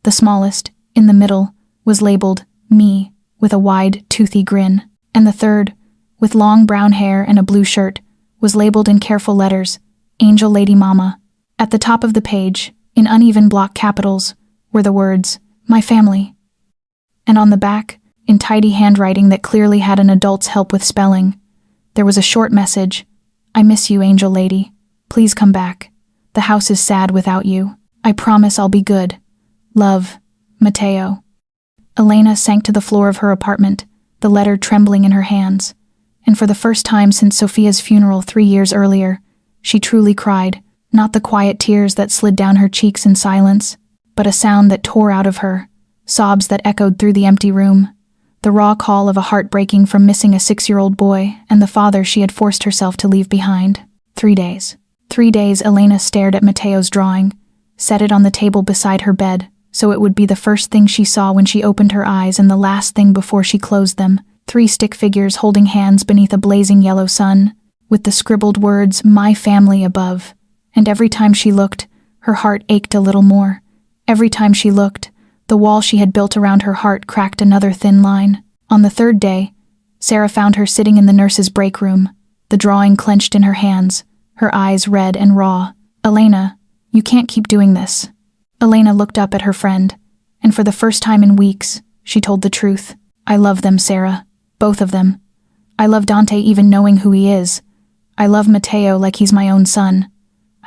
[SPEAKER 1] The smallest, in the middle, was labeled Me, with a wide, toothy grin. And the third, with long brown hair and a blue shirt, was labeled in careful letters, Angel Lady Mama. At the top of the page, in uneven block capitals, were the words, My family. And on the back, in tidy handwriting that clearly had an adult's help with spelling, there was a short message, I miss you, Angel Lady. Please come back. The house is sad without you. I promise I'll be good. Love, Mateo. Elena sank to the floor of her apartment, the letter trembling in her hands. And for the first time since Sophia's funeral 3 years earlier, she truly cried, not the quiet tears that slid down her cheeks in silence, but a sound that tore out of her, sobs that echoed through the empty room. The raw call of a heart breaking from missing a 6-year-old boy and the father she had forced herself to leave behind. 3 days. 3 days Elena stared at Mateo's drawing, set it on the table beside her bed, so it would be the first thing she saw when she opened her eyes and the last thing before she closed them. 3 stick figures holding hands beneath a blazing yellow sun, with the scribbled words, My family, above. And every time she looked, her heart ached a little more. Every time she looked, the wall she had built around her heart cracked another thin line. On the 3rd day, Sarah found her sitting in the nurse's break room, the drawing clenched in her hands, her eyes red and raw. Elena, you can't keep doing this. Elena looked up at her friend, and for the first time in weeks, she told the truth. I love them, Sarah. Both of them. I love Dante even knowing who he is. I love Mateo like he's my own son.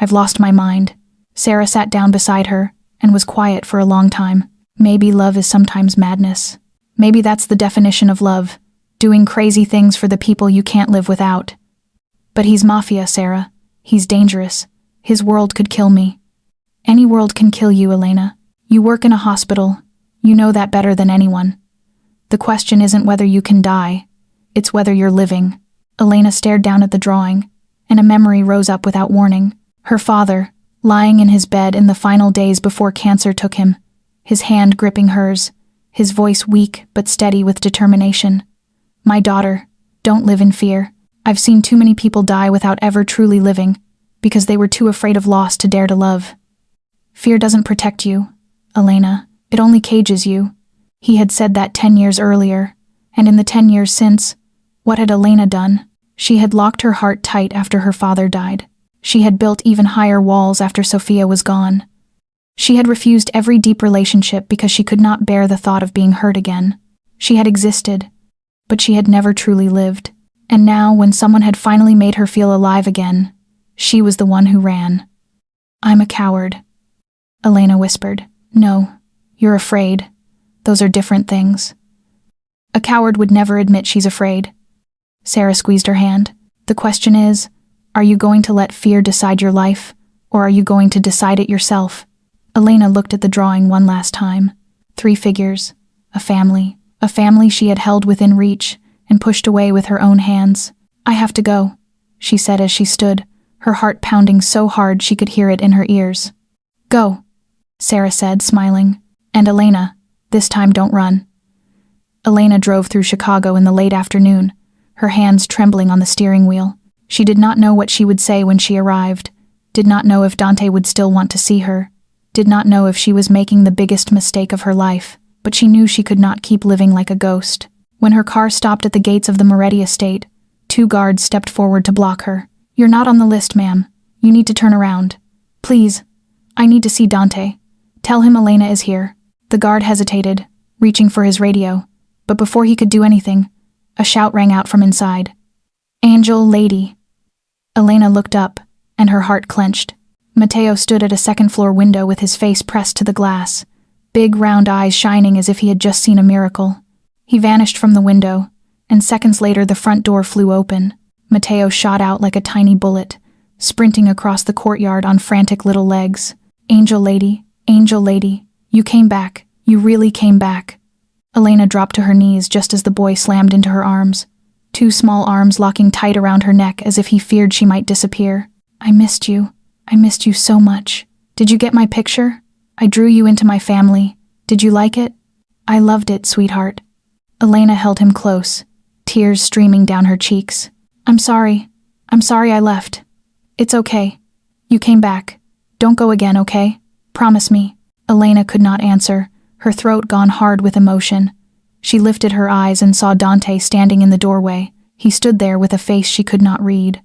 [SPEAKER 1] I've lost my mind. Sarah sat down beside her and was quiet for a long time. Maybe love is sometimes madness. Maybe that's the definition of love, doing crazy things for the people you can't live without. But he's Mafia, Sarah. He's dangerous. His world could kill me. Any world can kill you, Elena. You work in a hospital. You know that better than anyone. The question isn't whether you can die. It's whether you're living. Elena stared down at the drawing, and a memory rose up without warning. Her father, lying in his bed in the final days before cancer took him, his hand gripping hers, his voice weak but steady with determination. My daughter, don't live in fear. I've seen too many people die without ever truly living, because they were too afraid of loss to dare to love. Fear doesn't protect you, Elena. It only cages you. He had said that 10 years earlier, and in the 10 years since, what had Elena done? She had locked her heart tight after her father died. She had built even higher walls after Sophia was gone. She had refused every deep relationship because she could not bear the thought of being hurt again. She had existed, but she had never truly lived. And now, when someone had finally made her feel alive again, she was the one who ran. I'm a coward, Elena whispered. No, you're afraid. Those are different things. A coward would never admit she's afraid. Sarah squeezed her hand. The question is, are you going to let fear decide your life, or are you going to decide it yourself? Elena looked at the drawing one last time. 3 figures, a family she had held within reach and pushed away with her own hands. "I have to go," she said as she stood, her heart pounding so hard she could hear it in her ears. "Go," Sarah said, smiling. "And Elena, this time don't run." Elena drove through Chicago in the late afternoon, her hands trembling on the steering wheel. She did not know what she would say when she arrived, did not know if Dante would still want to see her, did not know if she was making the biggest mistake of her life, but she knew she could not keep living like a ghost. When her car stopped at the gates of the Moretti estate, 2 guards stepped forward to block her. "You're not on the list, ma'am. You need to turn around. Please. I need to see Dante. Tell him Elena is here." The guard hesitated, reaching for his radio, but before he could do anything, a shout rang out from inside. "Angel lady." Elena looked up, and her heart clenched. Matteo stood at a second-floor window with his face pressed to the glass, big round eyes shining as if he had just seen a miracle. He vanished from the window, and seconds later the front door flew open. Matteo shot out like a tiny bullet, sprinting across the courtyard on frantic little legs. Angel lady, you came back. You really came back." Elena dropped to her knees just as the boy slammed into her arms, 2 small arms locking tight around her neck as if he feared she might disappear. "I missed you. I missed you so much. Did you get my picture? I drew you into my family. Did you like it?" "I loved it, sweetheart." Elena held him close, tears streaming down her cheeks. I'm sorry I left. It's okay. You came back. Don't go again, okay? Promise me." Elena could not answer, her throat gone hard with emotion. She lifted her eyes and saw Dante standing in the doorway. He stood there with a face she could not read,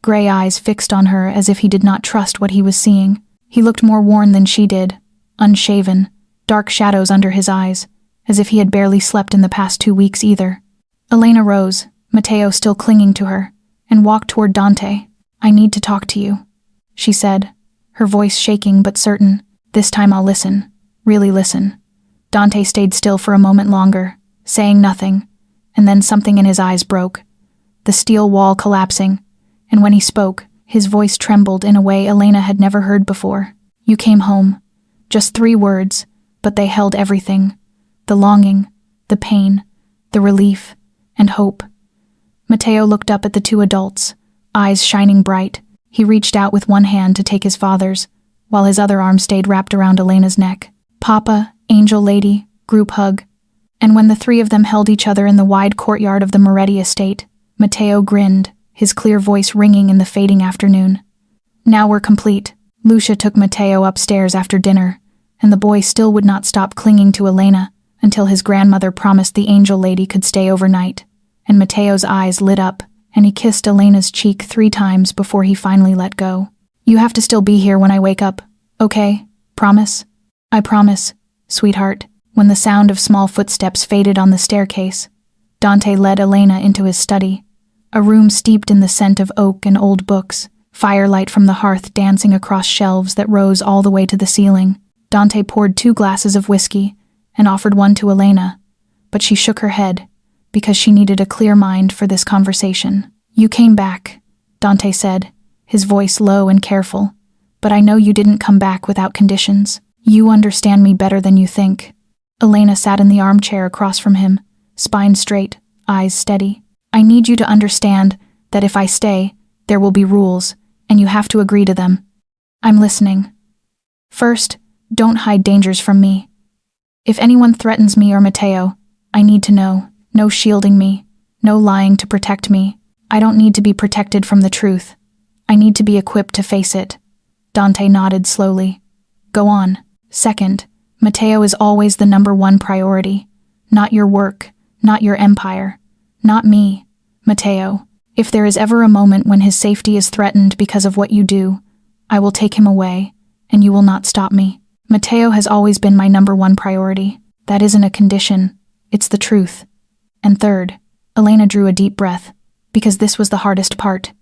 [SPEAKER 1] gray eyes fixed on her as if he did not trust what he was seeing. He looked more worn than she did, unshaven, dark shadows under his eyes, as if he had barely slept in the past 2 weeks either. Elena rose, Matteo still clinging to her, and walked toward Dante. "I need to talk to you," she said, her voice shaking but certain. "This time I'll listen, really listen." Dante stayed still for a moment longer, saying nothing, and then something in his eyes broke, the steel wall collapsing, and when he spoke, his voice trembled in a way Elena had never heard before. "You came home." Just 3 words, but they held everything. The longing, the pain, the relief, and hope. Matteo looked up at the 2 adults, eyes shining bright. He reached out with one hand to take his father's, while his other arm stayed wrapped around Elena's neck. "Papa, angel lady," group hug. And when the 3 of them held each other in the wide courtyard of the Moretti estate, Matteo grinned, his clear voice ringing in the fading afternoon. "Now we're complete." Lucia took Matteo upstairs after dinner, and the boy still would not stop clinging to Elena until his grandmother promised the angel lady could stay overnight, and Matteo's eyes lit up, and he kissed Elena's cheek 3 times before he finally let go. "You have to still be here when I wake up, okay? Promise?" "I promise, sweetheart." When the sound of small footsteps faded on the staircase, Dante led Elena into his study, a room steeped in the scent of oak and old books, firelight from the hearth dancing across shelves that rose all the way to the ceiling. Dante poured 2 glasses of whiskey and offered one to Elena, but she shook her head, because she needed a clear mind for this conversation. "You came back," Dante said, his voice low and careful, "but I know you didn't come back without conditions. You understand me better than you think." Elena sat in the armchair across from him, spine straight, eyes steady. "I need you to understand that if I stay, there will be rules, and you have to agree to them." "I'm listening." "First, don't hide dangers from me. If anyone threatens me or Matteo, I need to know. No shielding me, no lying to protect me. I don't need to be protected from the truth. I need to be equipped to face it." Dante nodded slowly. "Go on." "Second, Matteo is always the number 1 priority. Not your work, not your empire, not me. Matteo, if there is ever a moment when his safety is threatened because of what you do, I will take him away, and you will not stop me. Matteo has always been my number 1 priority. That isn't a condition, it's the truth." And third, Elena drew a deep breath, because this was the hardest part.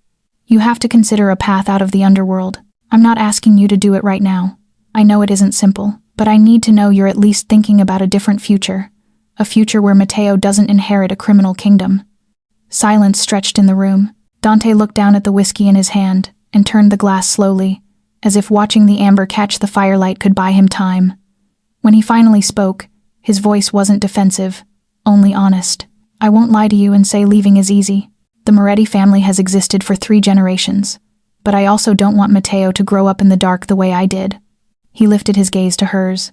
[SPEAKER 1] "You have to consider a path out of the underworld. I'm not asking you to do it right now. I know it isn't simple, but I need to know you're at least thinking about a different future, a future where Matteo doesn't inherit a criminal kingdom." Silence stretched in the room. Dante looked down at the whiskey in his hand and turned the glass slowly, as if watching the amber catch the firelight could buy him time. When he finally spoke, His voice wasn't defensive, only honest. I won't lie to you and say leaving is easy. The Moretti family has existed for 3 generations. But I also don't want Matteo to grow up in the dark the way I did. He lifted his gaze to hers.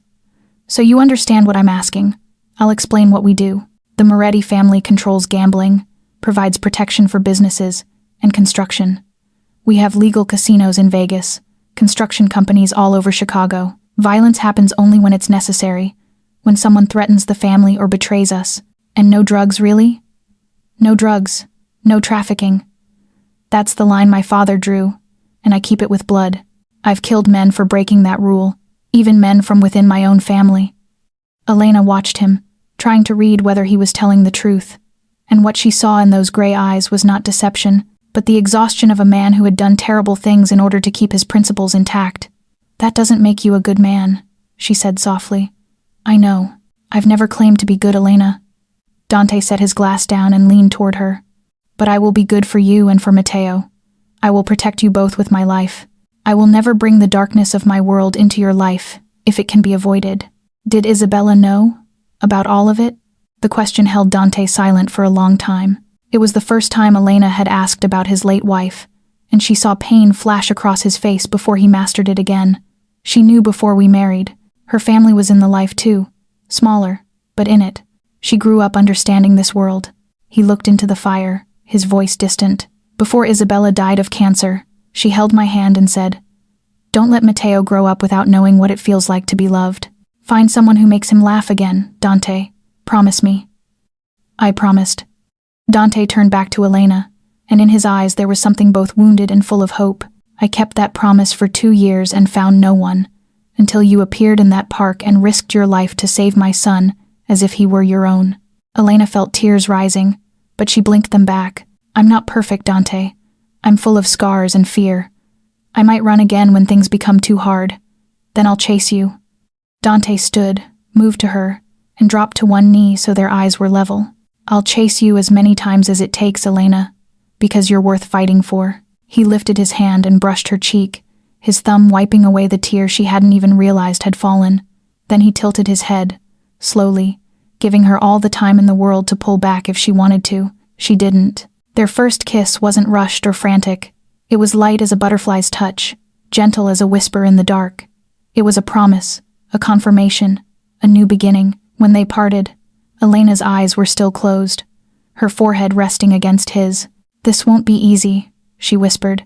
[SPEAKER 1] So you understand what I'm asking. I'll explain what we do. The Moretti family controls gambling, provides protection for businesses, and construction. We have legal casinos in Vegas, construction companies all over Chicago. Violence happens only when it's necessary, when someone threatens the family or betrays us. And no drugs, really? No drugs, no trafficking. That's the line my father drew, and I keep it with blood. I've killed men for breaking that rule, even men from within my own family. Elena watched him, trying to read whether he was telling the truth, and what she saw in those gray eyes was not deception, but the exhaustion of a man who had done terrible things in order to keep his principles intact. That doesn't make you a good man, she said softly. I know. I've never claimed to be good, Elena. Dante set his glass down and leaned toward her. But I will be good for you and for Matteo. I will protect you both with my life. I will never bring the darkness of my world into your life, if it can be avoided. Did Isabella know about all of it? The question held Dante silent for a long time. It was the first time Elena had asked about his late wife, and she saw pain flash across his face before he mastered it again. She knew before we married. Her family was in the life too. Smaller, but in it. She grew up understanding this world. He looked into the fire, his voice distant. Before Isabella died of cancer, she held my hand and said, Don't let Matteo grow up without knowing what it feels like to be loved. Find someone who makes him laugh again, Dante. Promise me. I promised. Dante turned back to Elena, and in his eyes there was something both wounded and full of hope. I kept that promise for 2 years and found no one, until you appeared in that park and risked your life to save my son, as if he were your own. Elena felt tears rising, but she blinked them back. I'm not perfect, Dante. I'm full of scars and fear. I might run again when things become too hard. Then I'll chase you. Dante stood, moved to her, and dropped to one knee so their eyes were level. I'll chase you as many times as it takes, Elena, because you're worth fighting for. He lifted his hand and brushed her cheek, his thumb wiping away the tear she hadn't even realized had fallen. Then he tilted his head, slowly, giving her all the time in the world to pull back if she wanted to. She didn't. Their first kiss wasn't rushed or frantic. It was light as a butterfly's touch, gentle as a whisper in the dark. It was a promise, a confirmation, a new beginning. When they parted, Elena's eyes were still closed, her forehead resting against his. This won't be easy, she whispered.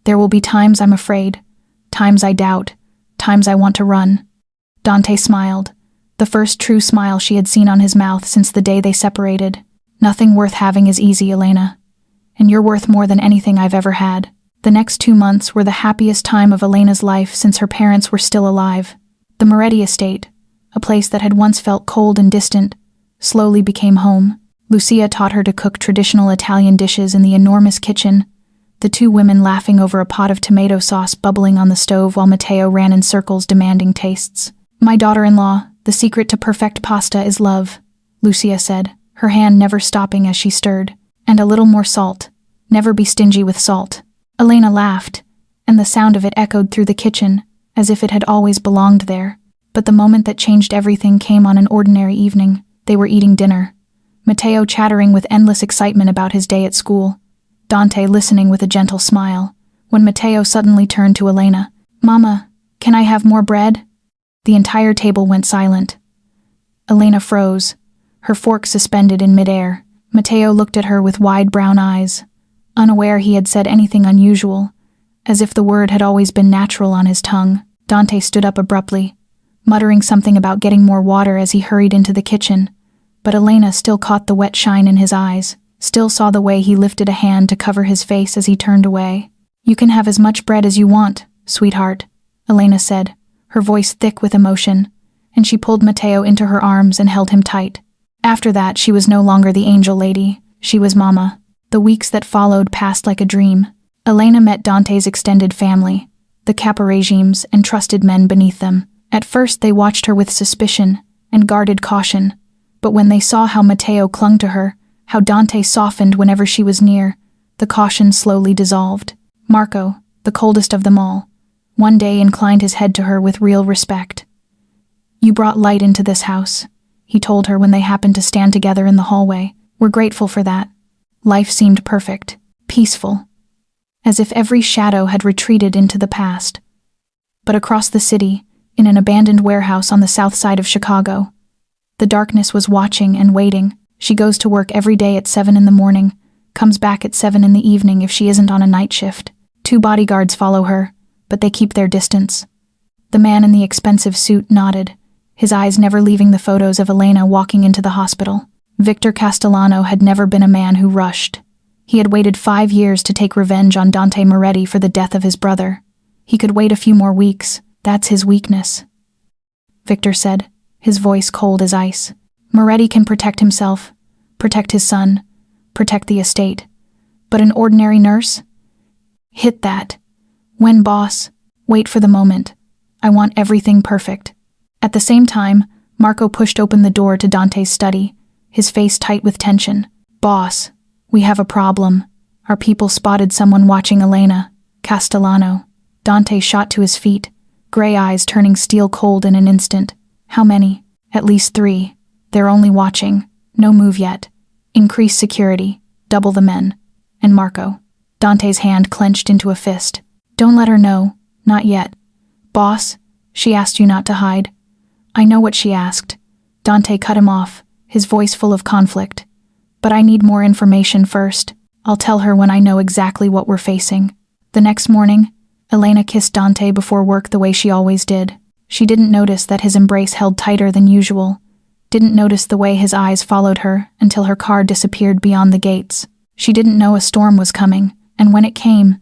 [SPEAKER 1] There will be times I'm afraid, times I doubt, times I want to run. Dante smiled, the first true smile she had seen on his mouth since the day they separated. Nothing worth having is easy, Elena. And you're worth more than anything I've ever had. The next 2 months were the happiest time of Elena's life since her parents were still alive. The Moretti estate, a place that had once felt cold and distant, slowly became home. Lucia taught her to cook traditional Italian dishes in the enormous kitchen, the 2 women laughing over a pot of tomato sauce bubbling on the stove while Matteo ran in circles demanding tastes. My daughter-in-law, the secret to perfect pasta is love, Lucia said, her hand never stopping as she stirred. And a little more salt. Never be stingy with salt. Elena laughed, and the sound of it echoed through the kitchen, as if it had always belonged there. But the moment that changed everything came on an ordinary evening. They were eating dinner. Matteo chattering with endless excitement about his day at school. Dante listening with a gentle smile. When Matteo suddenly turned to Elena. Mama, can I have more bread? The entire table went silent. Elena froze, her fork suspended in midair. Matteo looked at her with wide brown eyes, unaware he had said anything unusual, as if the word had always been natural on his tongue. Dante stood up abruptly, muttering something about getting more water as he hurried into the kitchen, but Elena still caught the wet shine in his eyes, still saw the way he lifted a hand to cover his face as he turned away. You can have as much bread as you want, sweetheart, Elena said, her voice thick with emotion, and she pulled Matteo into her arms and held him tight. After that, she was no longer the angel lady. She was Mama. The weeks that followed passed like a dream. Elena met Dante's extended family, the Kappa regimes and trusted men beneath them. At first, they watched her with suspicion and guarded caution, but when they saw how Matteo clung to her, how Dante softened whenever she was near, the caution slowly dissolved. Marco, the coldest of them all, one day inclined his head to her with real respect. You brought light into this house. he told her when they happened to stand together in the hallway. We're grateful for that. Life seemed perfect, peaceful, as if every shadow had retreated into the past. But across the city, in an abandoned warehouse on the south side of Chicago, the darkness was watching and waiting. She goes to work every day at 7 in the morning, comes back at 7 in the evening if she isn't on a night shift. 2 bodyguards follow her, but they keep their distance. The man in the expensive suit nodded, his eyes never leaving the photos of Elena walking into the hospital. Victor Castellano had never been a man who rushed. He had waited 5 years to take revenge on Dante Moretti for the death of his brother. He could wait a few more weeks. That's his weakness. Victor said, his voice cold as ice. Moretti can protect himself, protect his son, protect the estate. But an ordinary nurse? Hit that. When, boss? Wait for the moment. I want everything perfect. At the same time, Marco pushed open the door to Dante's study, his face tight with tension. Boss, we have a problem. Our people spotted someone watching Elena. Castellano. Dante shot to his feet, gray eyes turning steel cold in an instant. How many? At least 3. They're only watching. No move yet. Increase security. Double the men. And Marco. Dante's hand clenched into a fist. Don't let her know. Not yet. Boss, she asked you not to hide. I know what she asked. Dante cut him off, his voice full of conflict. But I need more information first. I'll tell her when I know exactly what we're facing. The next morning, Elena kissed Dante before work the way she always did. She didn't notice that his embrace held tighter than usual, didn't notice the way his eyes followed her until her car disappeared beyond the gates. She didn't know a storm was coming, and when it came,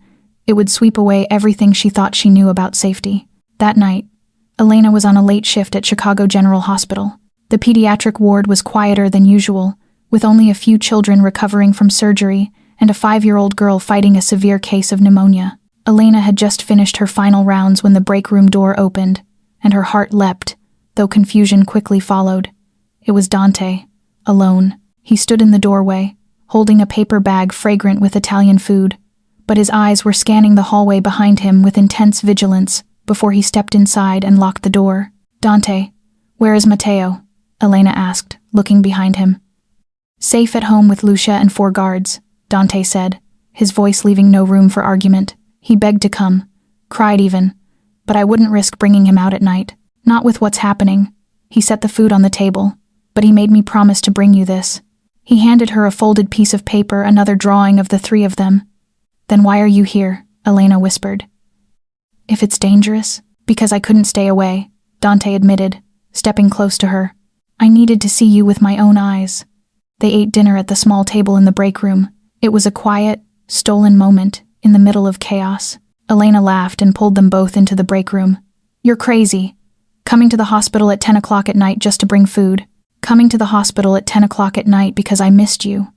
[SPEAKER 1] it would sweep away everything she thought she knew about safety. That night, Elena was on a late shift at Chicago General Hospital. The pediatric ward was quieter than usual, with only a few children recovering from surgery and a 5-year-old girl fighting a severe case of pneumonia. Elena had just finished her final rounds when the break room door opened, and her heart leapt, though confusion quickly followed. It was Dante, alone. He stood in the doorway, holding a paper bag fragrant with Italian food, but his eyes were scanning the hallway behind him with intense vigilance before he stepped inside and locked the door. Dante, where is Matteo? Elena asked, looking behind him. Safe at home with Lucia and 4 guards, Dante said, his voice leaving no room for argument. He begged to come, cried even, but I wouldn't risk bringing him out at night. Not with what's happening. He set the food on the table, but he made me promise to bring you this. He handed her a folded piece of paper, another drawing of the 3 of them. Then why are you here? Elena whispered. If it's dangerous, because I couldn't stay away, Dante admitted, stepping close to her. I needed to see you with my own eyes. They ate dinner at the small table in the break room. It was a quiet, stolen moment in the middle of chaos. Elena laughed and pulled them both into the break room. You're crazy. Coming to the hospital at 10 o'clock at night just to bring food. Coming to the hospital at 10 o'clock at night because I missed you,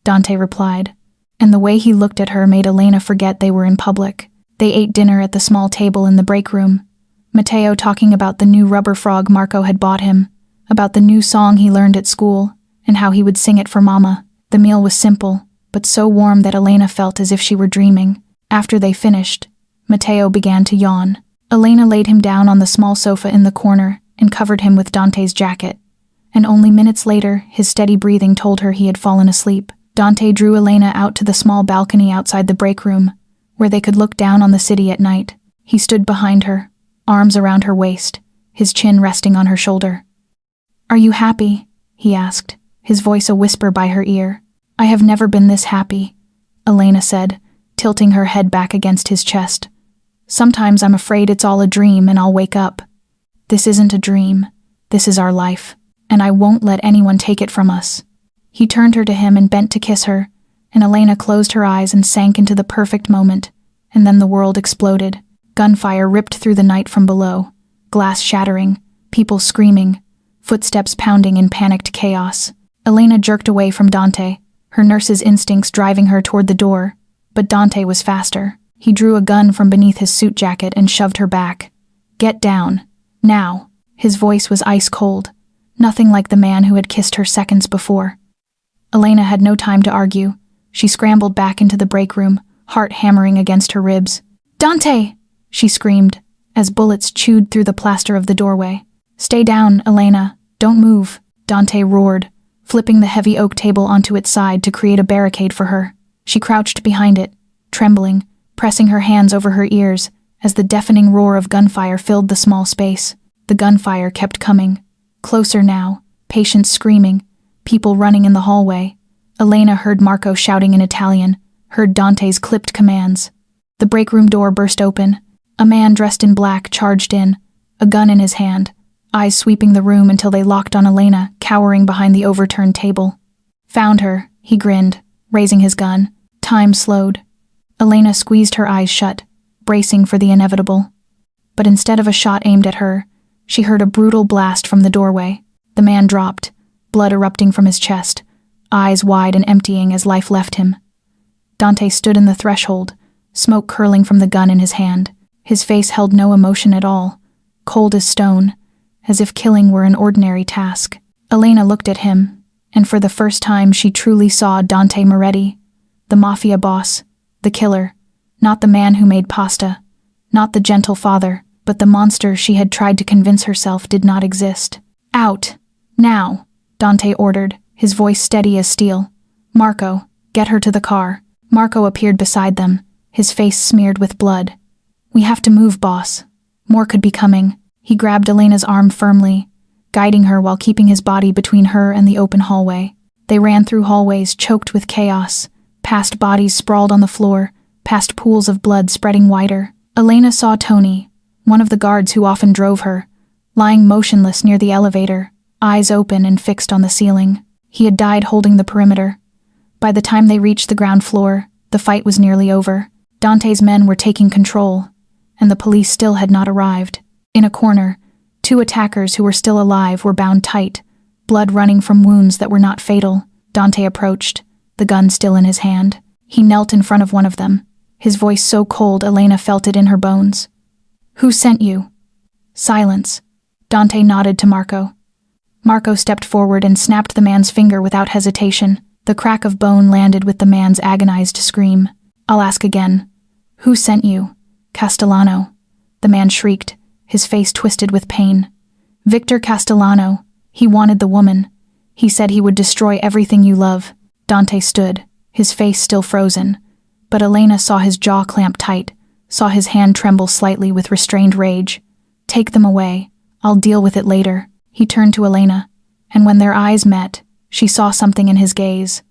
[SPEAKER 1] Dante replied. And the way he looked at her made Elena forget they were in public. They ate dinner at the small table in the break room. Matteo talking about the new rubber frog Marco had bought him, about the new song he learned at school, and how he would sing it for Mama. The meal was simple, but so warm that Elena felt as if she were dreaming. After they finished, Matteo began to yawn. Elena laid him down on the small sofa in the corner and covered him with Dante's jacket, and only minutes later, his steady breathing told her he had fallen asleep. Dante drew Elena out to the small balcony outside the break room, where they could look down on the city at night. He stood behind her, arms around her waist, his chin resting on her shoulder. Are you happy? He asked, his voice a whisper by her ear. I have never been this happy, Elena said, tilting her head back against his chest. Sometimes I'm afraid it's all a dream and I'll wake up. This isn't a dream. This is our life, and I won't let anyone take it from us. He turned her to him and bent to kiss her, and Elena closed her eyes and sank into the perfect moment, and then the world exploded. Gunfire ripped through the night from below, glass shattering, people screaming, footsteps pounding in panicked chaos. Elena jerked away from Dante, her nurse's instincts driving her toward the door, but Dante was faster. He drew a gun from beneath his suit jacket and shoved her back. Get down. Now. His voice was ice cold, nothing like the man who had kissed her seconds before. Elena had no time to argue. She scrambled back into the break room, heart hammering against her ribs. Dante! She screamed, as bullets chewed through the plaster of the doorway. Stay down, Elena. Don't move. Dante roared, flipping the heavy oak table onto its side to create a barricade for her. She crouched behind it, trembling, pressing her hands over her ears as the deafening roar of gunfire filled the small space. The gunfire kept coming. Closer now, patients screaming, people running in the hallway. Elena heard Marco shouting in Italian, heard Dante's clipped commands. The break room door burst open. A man dressed in black charged in, a gun in his hand, eyes sweeping the room until they locked on Elena, cowering behind the overturned table. Found her, he grinned, raising his gun. Time slowed. Elena squeezed her eyes shut, bracing for the inevitable. But instead of a shot aimed at her, she heard a brutal blast from the doorway. The man dropped, blood erupting from his chest, eyes wide and emptying as life left him. Dante stood in the threshold, smoke curling from the gun in his hand. His face held no emotion at all, cold as stone, as if killing were an ordinary task. Elena looked at him, and for the first time she truly saw Dante Moretti, the Mafia boss, the killer, not the man who made pasta, not the gentle father, but the monster she had tried to convince herself did not exist. Out! Now! Dante ordered, his voice steady as steel. Marco, get her to the car. Marco appeared beside them, his face smeared with blood. We have to move, boss. More could be coming. He grabbed Elena's arm firmly, guiding her while keeping his body between her and the open hallway. They ran through hallways choked with chaos, past bodies sprawled on the floor, past pools of blood spreading wider. Elena saw Tony, one of the guards who often drove her, lying motionless near the elevator, eyes open and fixed on the ceiling. He had died holding the perimeter. By the time they reached the ground floor, the fight was nearly over. Dante's men were taking control, and the police still had not arrived. In a corner, two attackers who were still alive were bound tight, blood running from wounds that were not fatal. Dante approached, the gun still in his hand. He knelt in front of one of them, his voice so cold Elena felt it in her bones. Who sent you? Silence. Dante nodded to Marco. Marco stepped forward and snapped the man's finger without hesitation. The crack of bone landed with the man's agonized scream. I'll ask again. Who sent you? Castellano. The man shrieked, his face twisted with pain. Victor Castellano. He wanted the woman. He said he would destroy everything you love. Dante stood, his face still frozen. But Elena saw his jaw clamp tight, saw his hand tremble slightly with restrained rage. Take them away. I'll deal with it later. He turned to Elena, and when their eyes met, she saw something in his gaze.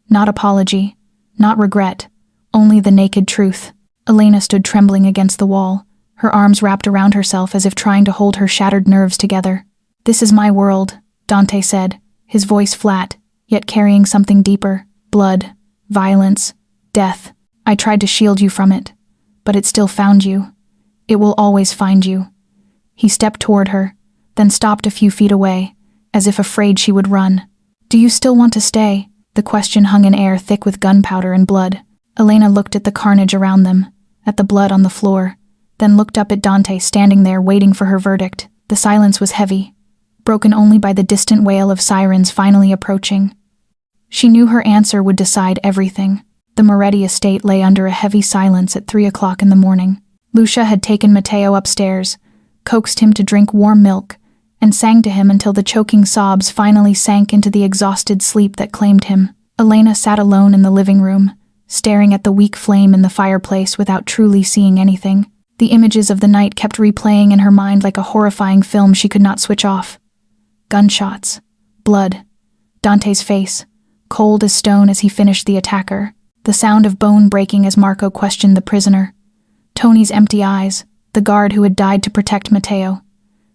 [SPEAKER 1] Not apology, not regret, only the naked truth. Elena stood trembling against the wall, her arms wrapped around herself as if trying to hold her shattered nerves together. This is my world, Dante said, his voice flat, yet carrying something deeper. Blood, violence, death. I tried to shield you from it, but it still found you. It will always find you. He stepped toward her, then stopped a few feet away, as if afraid she would run. Do you still want to stay? The question hung in air thick with gunpowder and blood. Elena looked at the carnage around them, at the blood on the floor, then looked up at Dante standing there waiting for her verdict. The silence was heavy, broken only by the distant wail of sirens finally approaching. She knew her answer would decide everything. The Moretti estate lay under a heavy silence at 3 o'clock in the morning. Lucia had taken Matteo upstairs, coaxed him to drink warm milk, and sang to him until the choking sobs finally sank into the exhausted sleep that claimed him. Elena sat alone in the living room, staring at the weak flame in the fireplace without truly seeing anything. The images of the night kept replaying in her mind like a horrifying film she could not switch off. Gunshots, blood, Dante's face, cold as stone as he finished the attacker, the sound of bone breaking as Marco questioned the prisoner, Tony's empty eyes, the guard who had died to protect Matteo.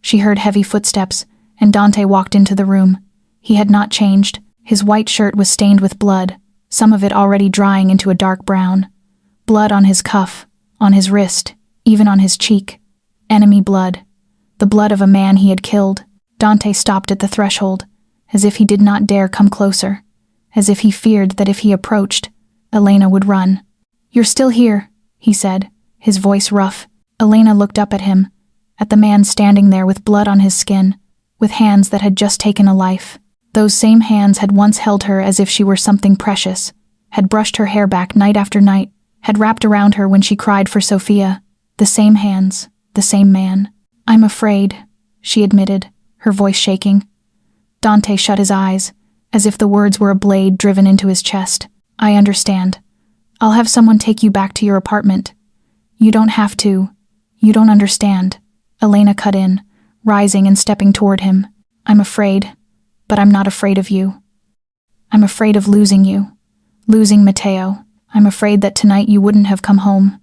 [SPEAKER 1] She heard heavy footsteps, and Dante walked into the room. He had not changed. His white shirt was stained with blood, some of it already drying into a dark brown. Blood on his cuff, on his wrist, even on his cheek. Enemy blood. The blood of a man he had killed. Dante stopped at the threshold, as if he did not dare come closer, as if he feared that if he approached, Elena would run. You're still here, he said, his voice rough. Elena looked up at him, at the man standing there with blood on his skin, with hands that had just taken a life. Those same hands had once held her as if she were something precious, had brushed her hair back night after night, had wrapped around her when she cried for Sophia. The same hands, the same man. I'm afraid, she admitted, her voice shaking. Dante shut his eyes, as if the words were a blade driven into his chest. I understand. I'll have someone take you back to your apartment. You don't have to. You don't understand. Elena cut in, rising and stepping toward him. I'm afraid, but I'm not afraid of you. I'm afraid of losing you. Losing Matteo. I'm afraid that tonight you wouldn't have come home.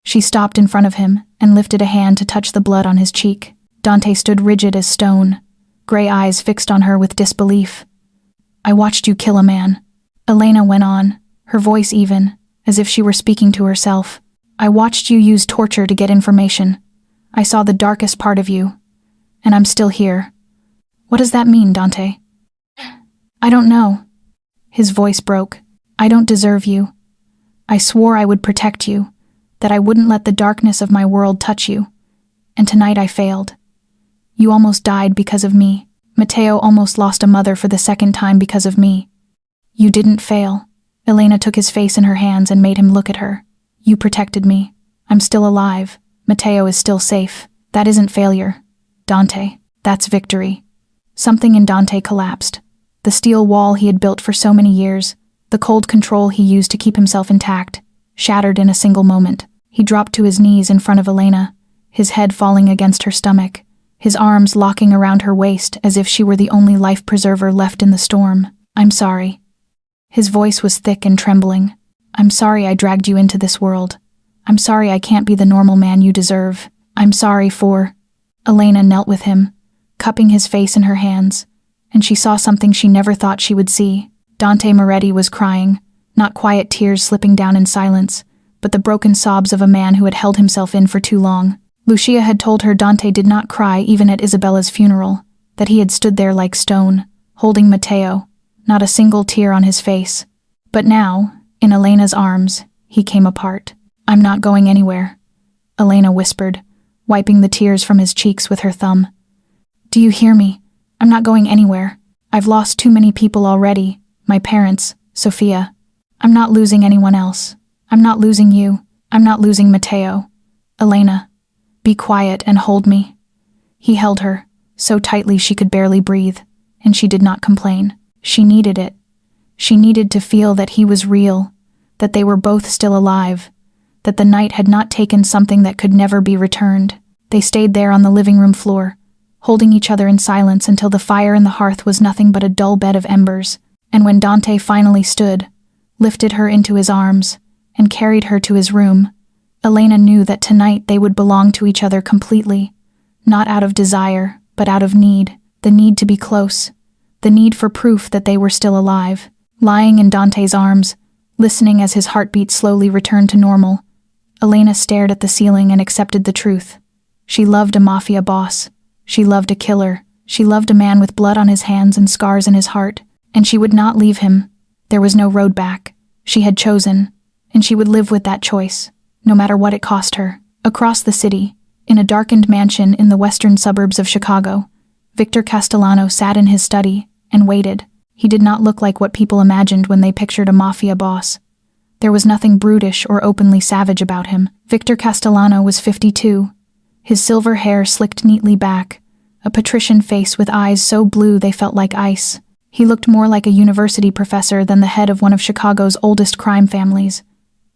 [SPEAKER 1] She stopped in front of him and lifted a hand to touch the blood on his cheek. Dante stood rigid as stone, gray eyes fixed on her with disbelief. I watched you kill a man. Elena went on, her voice even, as if she were speaking to herself. I watched you use torture to get information. I saw the darkest part of you, and I'm still here. What does that mean, Dante? I don't know. His voice broke. I don't deserve you. I swore I would protect you, that I wouldn't let the darkness of my world touch you, and tonight I failed. You almost died because of me. Matteo almost lost a mother for the second time because of me. You didn't fail. Elena took his face in her hands and made him look at her. You protected me. I'm still alive. Matteo is still safe. That isn't failure, Dante. That's victory. Something in Dante collapsed. The steel wall he had built for so many years, the cold control he used to keep himself intact, shattered in a single moment. He dropped to his knees in front of Elena, his head falling against her stomach, his arms locking around her waist as if she were the only life preserver left in the storm. I'm sorry. His voice was thick and trembling. I'm sorry I dragged you into this world. I'm sorry I can't be the normal man you deserve. I'm sorry for... Elena knelt with him, cupping his face in her hands, and she saw something she never thought she would see. Dante Moretti was crying, not quiet tears slipping down in silence, but the broken sobs of a man who had held himself in for too long. Lucia had told her Dante did not cry even at Isabella's funeral, that he had stood there like stone, holding Matteo, not a single tear on his face. But now, in Elena's arms, he came apart. I'm not going anywhere, Elena whispered, wiping the tears from his cheeks with her thumb. Do you hear me? I'm not going anywhere. I've lost too many people already, my parents, Sophia. I'm not losing anyone else. I'm not losing you. I'm not losing Matteo. Elena, be quiet and hold me. He held her, so tightly she could barely breathe, and she did not complain. She needed it. She needed to feel that he was real, that they were both still alive, that the night had not taken something that could never be returned. They stayed there on the living room floor, holding each other in silence until the fire in the hearth was nothing but a dull bed of embers, and when Dante finally stood, lifted her into his arms, and carried her to his room, Elena knew that tonight they would belong to each other completely, not out of desire, but out of need, the need to be close, the need for proof that they were still alive. Lying in Dante's arms, listening as his heartbeat slowly returned to normal, Elena stared at the ceiling and accepted the truth. She loved a mafia boss. She loved a killer. She loved a man with blood on his hands and scars in his heart, and she would not leave him. There was no road back. She had chosen, and she would live with that choice, no matter what it cost her. Across the city, in a darkened mansion in the western suburbs of Chicago, Victor Castellano sat in his study and waited. He did not look like what people imagined when they pictured a mafia boss. There was nothing brutish or openly savage about him. Victor Castellano was 52. His silver hair slicked neatly back, a patrician face with eyes so blue they felt like ice. He looked more like a university professor than the head of one of Chicago's oldest crime families.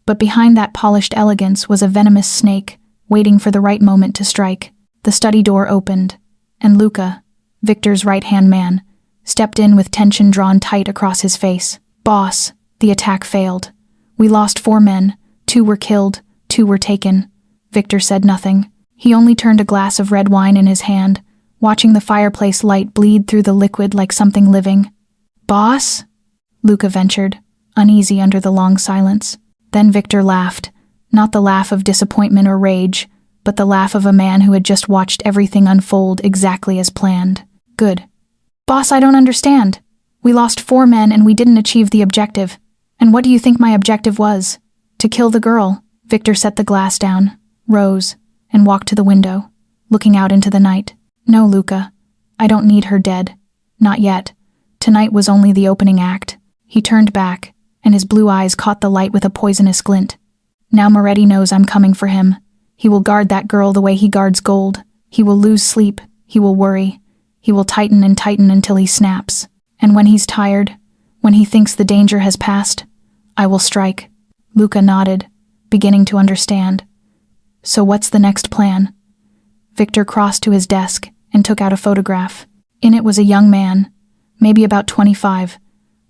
[SPEAKER 1] But behind that polished elegance was a venomous snake, waiting for the right moment to strike. The study door opened, and Luca, Victor's right-hand man, stepped in with tension drawn tight across his face. Boss, the attack failed. We lost 4 men, 2 were killed, 2 were taken. Victor said nothing. He only turned a glass of red wine in his hand, watching the fireplace light bleed through the liquid like something living. Boss? Luca ventured, uneasy under the long silence. Then Victor laughed, not the laugh of disappointment or rage, but the laugh of a man who had just watched everything unfold exactly as planned. Good. Boss, I don't understand. We lost 4 men and we didn't achieve the objective. And what do you think my objective was? To kill the girl. Victor set the glass down, rose, and walked to the window, looking out into the night. No, Luca. I don't need her dead. Not yet. Tonight was only the opening act. He turned back, and his blue eyes caught the light with a poisonous glint. Now Moretti knows I'm coming for him. He will guard that girl the way he guards gold. He will lose sleep. He will worry. He will tighten and tighten until he snaps. And when he's tired, when he thinks the danger has passed, I will strike. Luca nodded, beginning to understand. So what's the next plan? Victor crossed to his desk and took out a photograph. In it was a young man, maybe about 25,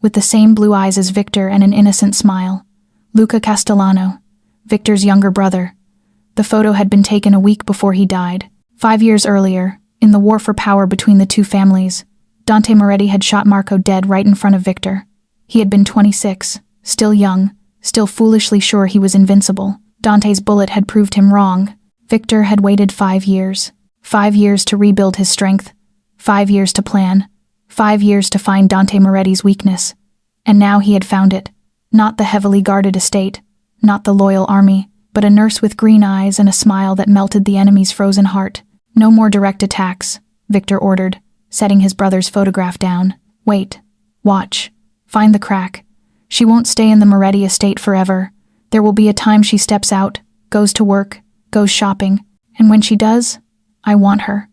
[SPEAKER 1] with the same blue eyes as Victor and an innocent smile. Luca Castellano, Victor's younger brother. The photo had been taken a week before he died. 5 years earlier, in the war for power between the two families, Dante Moretti had shot Marco dead right in front of Victor. He had been 26, still young, still foolishly sure he was invincible. Dante's bullet had proved him wrong. Victor had waited 5 years. 5 years to rebuild his strength. 5 years to plan. 5 years to find Dante Moretti's weakness. And now he had found it. Not the heavily guarded estate, not the loyal army, but a nurse with green eyes and a smile that melted the enemy's frozen heart. No more direct attacks, Victor ordered, setting his brother's photograph down. Wait. Watch. Find the crack. She won't stay in the Moretti estate forever. There will be a time she steps out, goes to work, goes shopping, and when she does, I want her.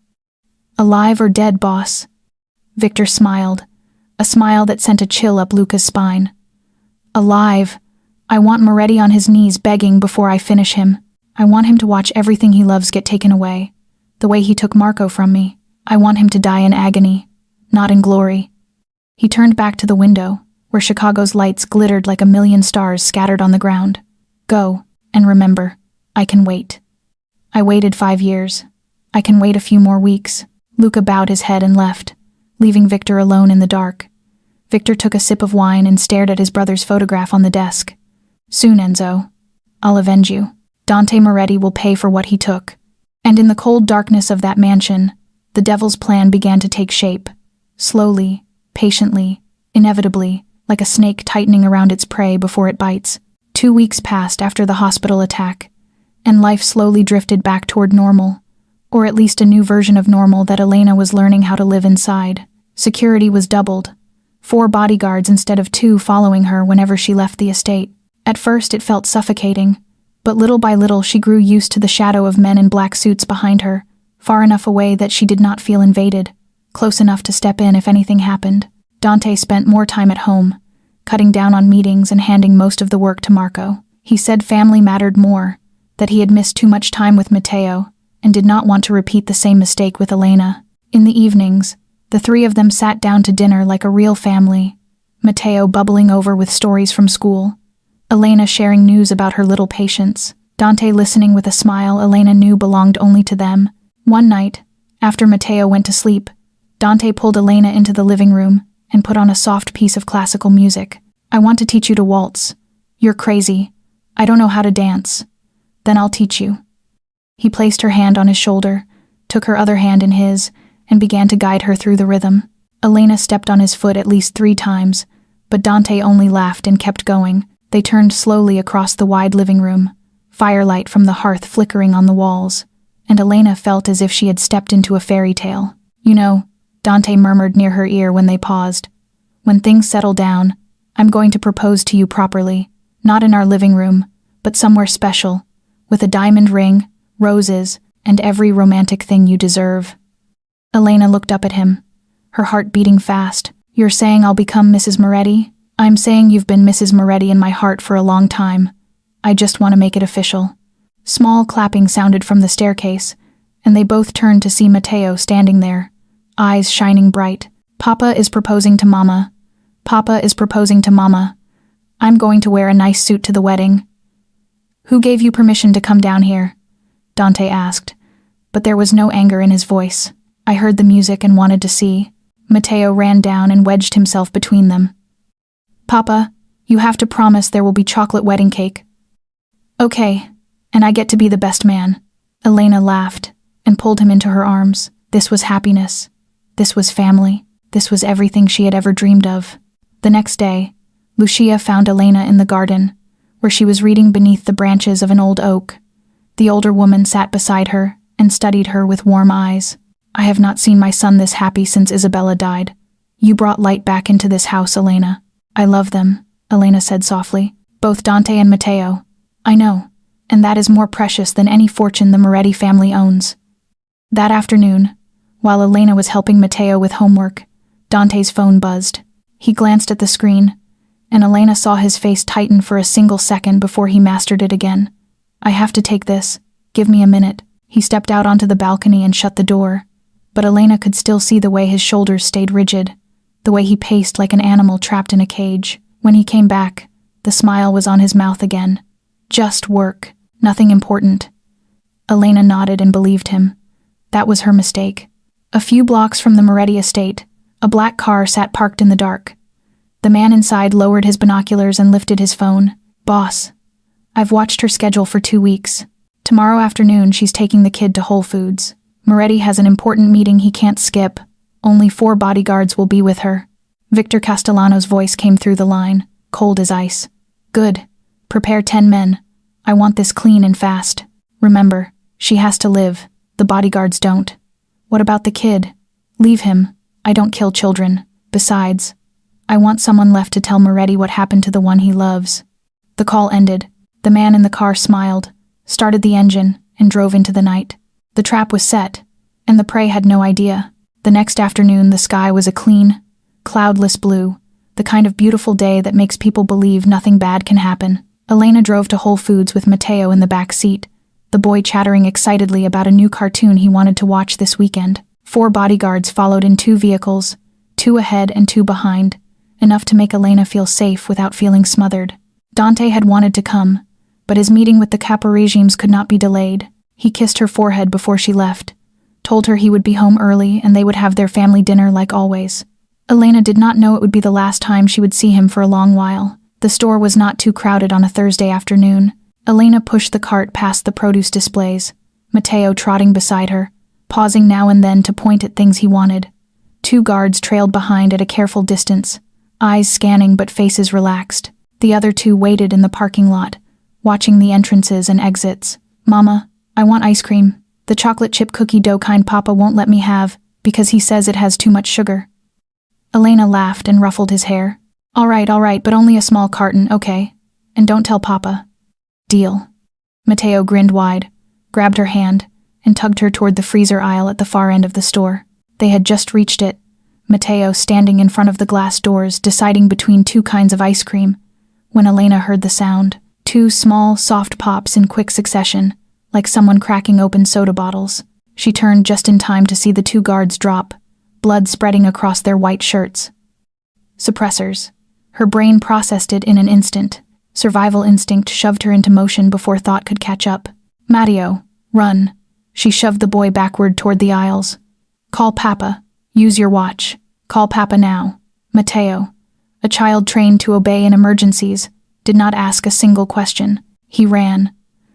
[SPEAKER 1] Alive or dead, boss? Victor smiled, a smile that sent a chill up Luca's spine. Alive. I want Moretti on his knees begging before I finish him. I want him to watch everything he loves get taken away. The way he took Marco from me. I want him to die in agony, not in glory. He turned back to the window, where Chicago's lights glittered like a million stars scattered on the ground. Go, and remember, I can wait. I waited 5 years. I can wait a few more weeks. Luca bowed his head and left, leaving Victor alone in the dark. Victor took a sip of wine and stared at his brother's photograph on the desk. Soon, Enzo. I'll avenge you. Dante Moretti will pay for what he took. And in the cold darkness of that mansion, the devil's plan began to take shape. Slowly, patiently, inevitably, like a snake tightening around its prey before it bites. 2 weeks passed after the hospital attack, and life slowly drifted back toward normal, or at least a new version of normal that Elena was learning how to live inside. Security was doubled, 4 bodyguards instead of 2 following her whenever she left the estate. At first it felt suffocating, but little by little she grew used to the shadow of men in black suits behind her, far enough away that she did not feel invaded, close enough to step in if anything happened. Dante spent more time at home, cutting down on meetings and handing most of the work to Marco. He said family mattered more, that he had missed too much time with Matteo, and did not want to repeat the same mistake with Elena. In the evenings, the 3 of them sat down to dinner like a real family, Matteo bubbling over with stories from school, Elena sharing news about her little patients, Dante listening with a smile Elena knew belonged only to them. One night, after Matteo went to sleep, Dante pulled Elena into the living room and put on a soft piece of classical music. I want to teach you to waltz. You're crazy. I don't know how to dance. Then I'll teach you. He placed her hand on his shoulder, took her other hand in his, and began to guide her through the rhythm. Elena stepped on his foot at least 3 times, but Dante only laughed and kept going. They turned slowly across the wide living room, firelight from the hearth flickering on the walls, and Elena felt as if she had stepped into a fairy tale. You know, Dante murmured near her ear when they paused. When things settle down, I'm going to propose to you properly, not in our living room, but somewhere special, with a diamond ring, roses, and every romantic thing you deserve. Elena looked up at him, her heart beating fast. You're saying I'll become Mrs. Moretti? I'm saying you've been Mrs. Moretti in my heart for a long time. I just want to make it official. Small clapping sounded from the staircase, and they both turned to see Matteo standing there, eyes shining bright. Papa is proposing to Mama. Papa is proposing to Mama. I'm going to wear a nice suit to the wedding. Who gave you permission to come down here? Dante asked, but there was no anger in his voice. I heard the music and wanted to see. Matteo ran down and wedged himself between them. Papa, you have to promise there will be chocolate wedding cake. Okay, and I get to be the best man. Elena laughed and pulled him into her arms. This was happiness. This was family. This was everything she had ever dreamed of. The next day, Lucia found Elena in the garden, where she was reading beneath the branches of an old oak. The older woman sat beside her and studied her with warm eyes. I have not seen my son this happy since Isabella died. You brought light back into this house, Elena. I love them, Elena said softly. Both Dante and Matteo. I know, and that is more precious than any fortune the Moretti family owns. That afternoon, While Elena was helping Matteo with homework, Dante's phone buzzed. He glanced at the screen, and Elena saw his face tighten for a single second before he mastered it again. "I have to take this. Give me a minute." He stepped out onto the balcony and shut the door, but Elena could still see the way his shoulders stayed rigid, the way he paced like an animal trapped in a cage. When he came back, the smile was on his mouth again. Just work, nothing important. Elena nodded and believed him. That was her mistake. A few blocks from the Moretti estate, a black car sat parked in the dark. The man inside lowered his binoculars and lifted his phone. "Boss, I've watched her schedule for 2 weeks. Tomorrow afternoon she's taking the kid to Whole Foods. Moretti has an important meeting he can't skip. Only 4 bodyguards will be with her." Victor Castellano's voice came through the line, cold as ice. "Good. Prepare 10 men. I want this clean and fast. Remember, she has to live. The bodyguards don't." "What about the kid?" "Leave him. I don't kill children. Besides, I want someone left to tell Moretti what happened to the one he loves." The call ended. The man in the car smiled, started the engine, and drove into the night. The trap was set, and the prey had no idea. The next afternoon, the sky was a clean, cloudless blue, the kind of beautiful day that makes people believe nothing bad can happen. Elena drove to Whole Foods with Matteo in the back seat, the boy chattering excitedly about a new cartoon he wanted to watch this weekend. 4 bodyguards followed in 2 vehicles, 2 ahead and 2 behind, enough to make Elena feel safe without feeling smothered. Dante had wanted to come, but his meeting with the Caporegimes could not be delayed. He kissed her forehead before she left, told her he would be home early and they would have their family dinner like always. Elena did not know it would be the last time she would see him for a long while. The store was not too crowded on a Thursday afternoon. Elena pushed the cart past the produce displays, Matteo trotting beside her, pausing now and then to point at things he wanted. 2 guards trailed behind at a careful distance, eyes scanning but faces relaxed. The other 2 waited in the parking lot, watching the entrances and exits. "Mama, I want ice cream. The chocolate chip cookie dough kind Papa won't let me have because he says it has too much sugar." Elena laughed and ruffled his hair. All right, but only a small carton, okay? And don't tell Papa." "Deal." Matteo grinned wide, grabbed her hand, and tugged her toward the freezer aisle at the far end of the store. They had just reached it, Matteo standing in front of the glass doors deciding between 2 kinds of ice cream, when Elena heard the sound. 2 small, soft pops in quick succession, like someone cracking open soda bottles. She turned just in time to see the 2 guards drop, blood spreading across their white shirts. Suppressors. Her brain processed it in an instant. Survival instinct shoved her into motion before thought could catch up. "Matteo, run." She shoved the boy backward toward the aisles. "Call Papa. Use your watch. Call Papa now." Matteo, a child trained to obey in emergencies, did not ask a single question. He ran,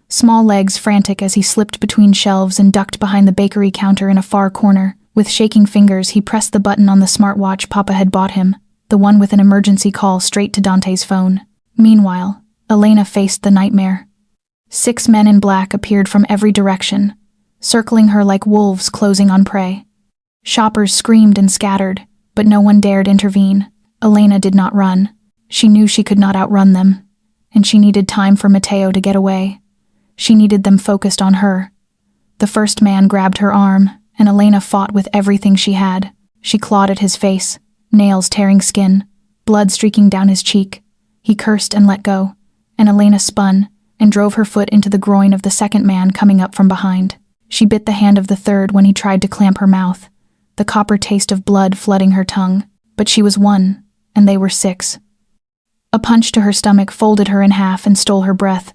[SPEAKER 1] small legs frantic as he slipped between shelves and ducked behind the bakery counter in a far corner. With shaking fingers, he pressed the button on the smartwatch Papa had bought him, the one with an emergency call straight to Dante's phone. Meanwhile, Elena faced the nightmare. 6 men in black appeared from every direction, circling her like wolves closing on prey. Shoppers screamed and scattered, but no one dared intervene. Elena did not run. She knew she could not outrun them, and she needed time for Matteo to get away. She needed them focused on her. The first man grabbed her arm, and Elena fought with everything she had. She clawed at his face, nails tearing skin, blood streaking down his cheek. He cursed and let go, and Elena spun and drove her foot into the groin of the second man coming up from behind. She bit the hand of the third when he tried to clamp her mouth, the copper taste of blood flooding her tongue. But she was 1, and they were 6. A punch to her stomach folded her in half and stole her breath.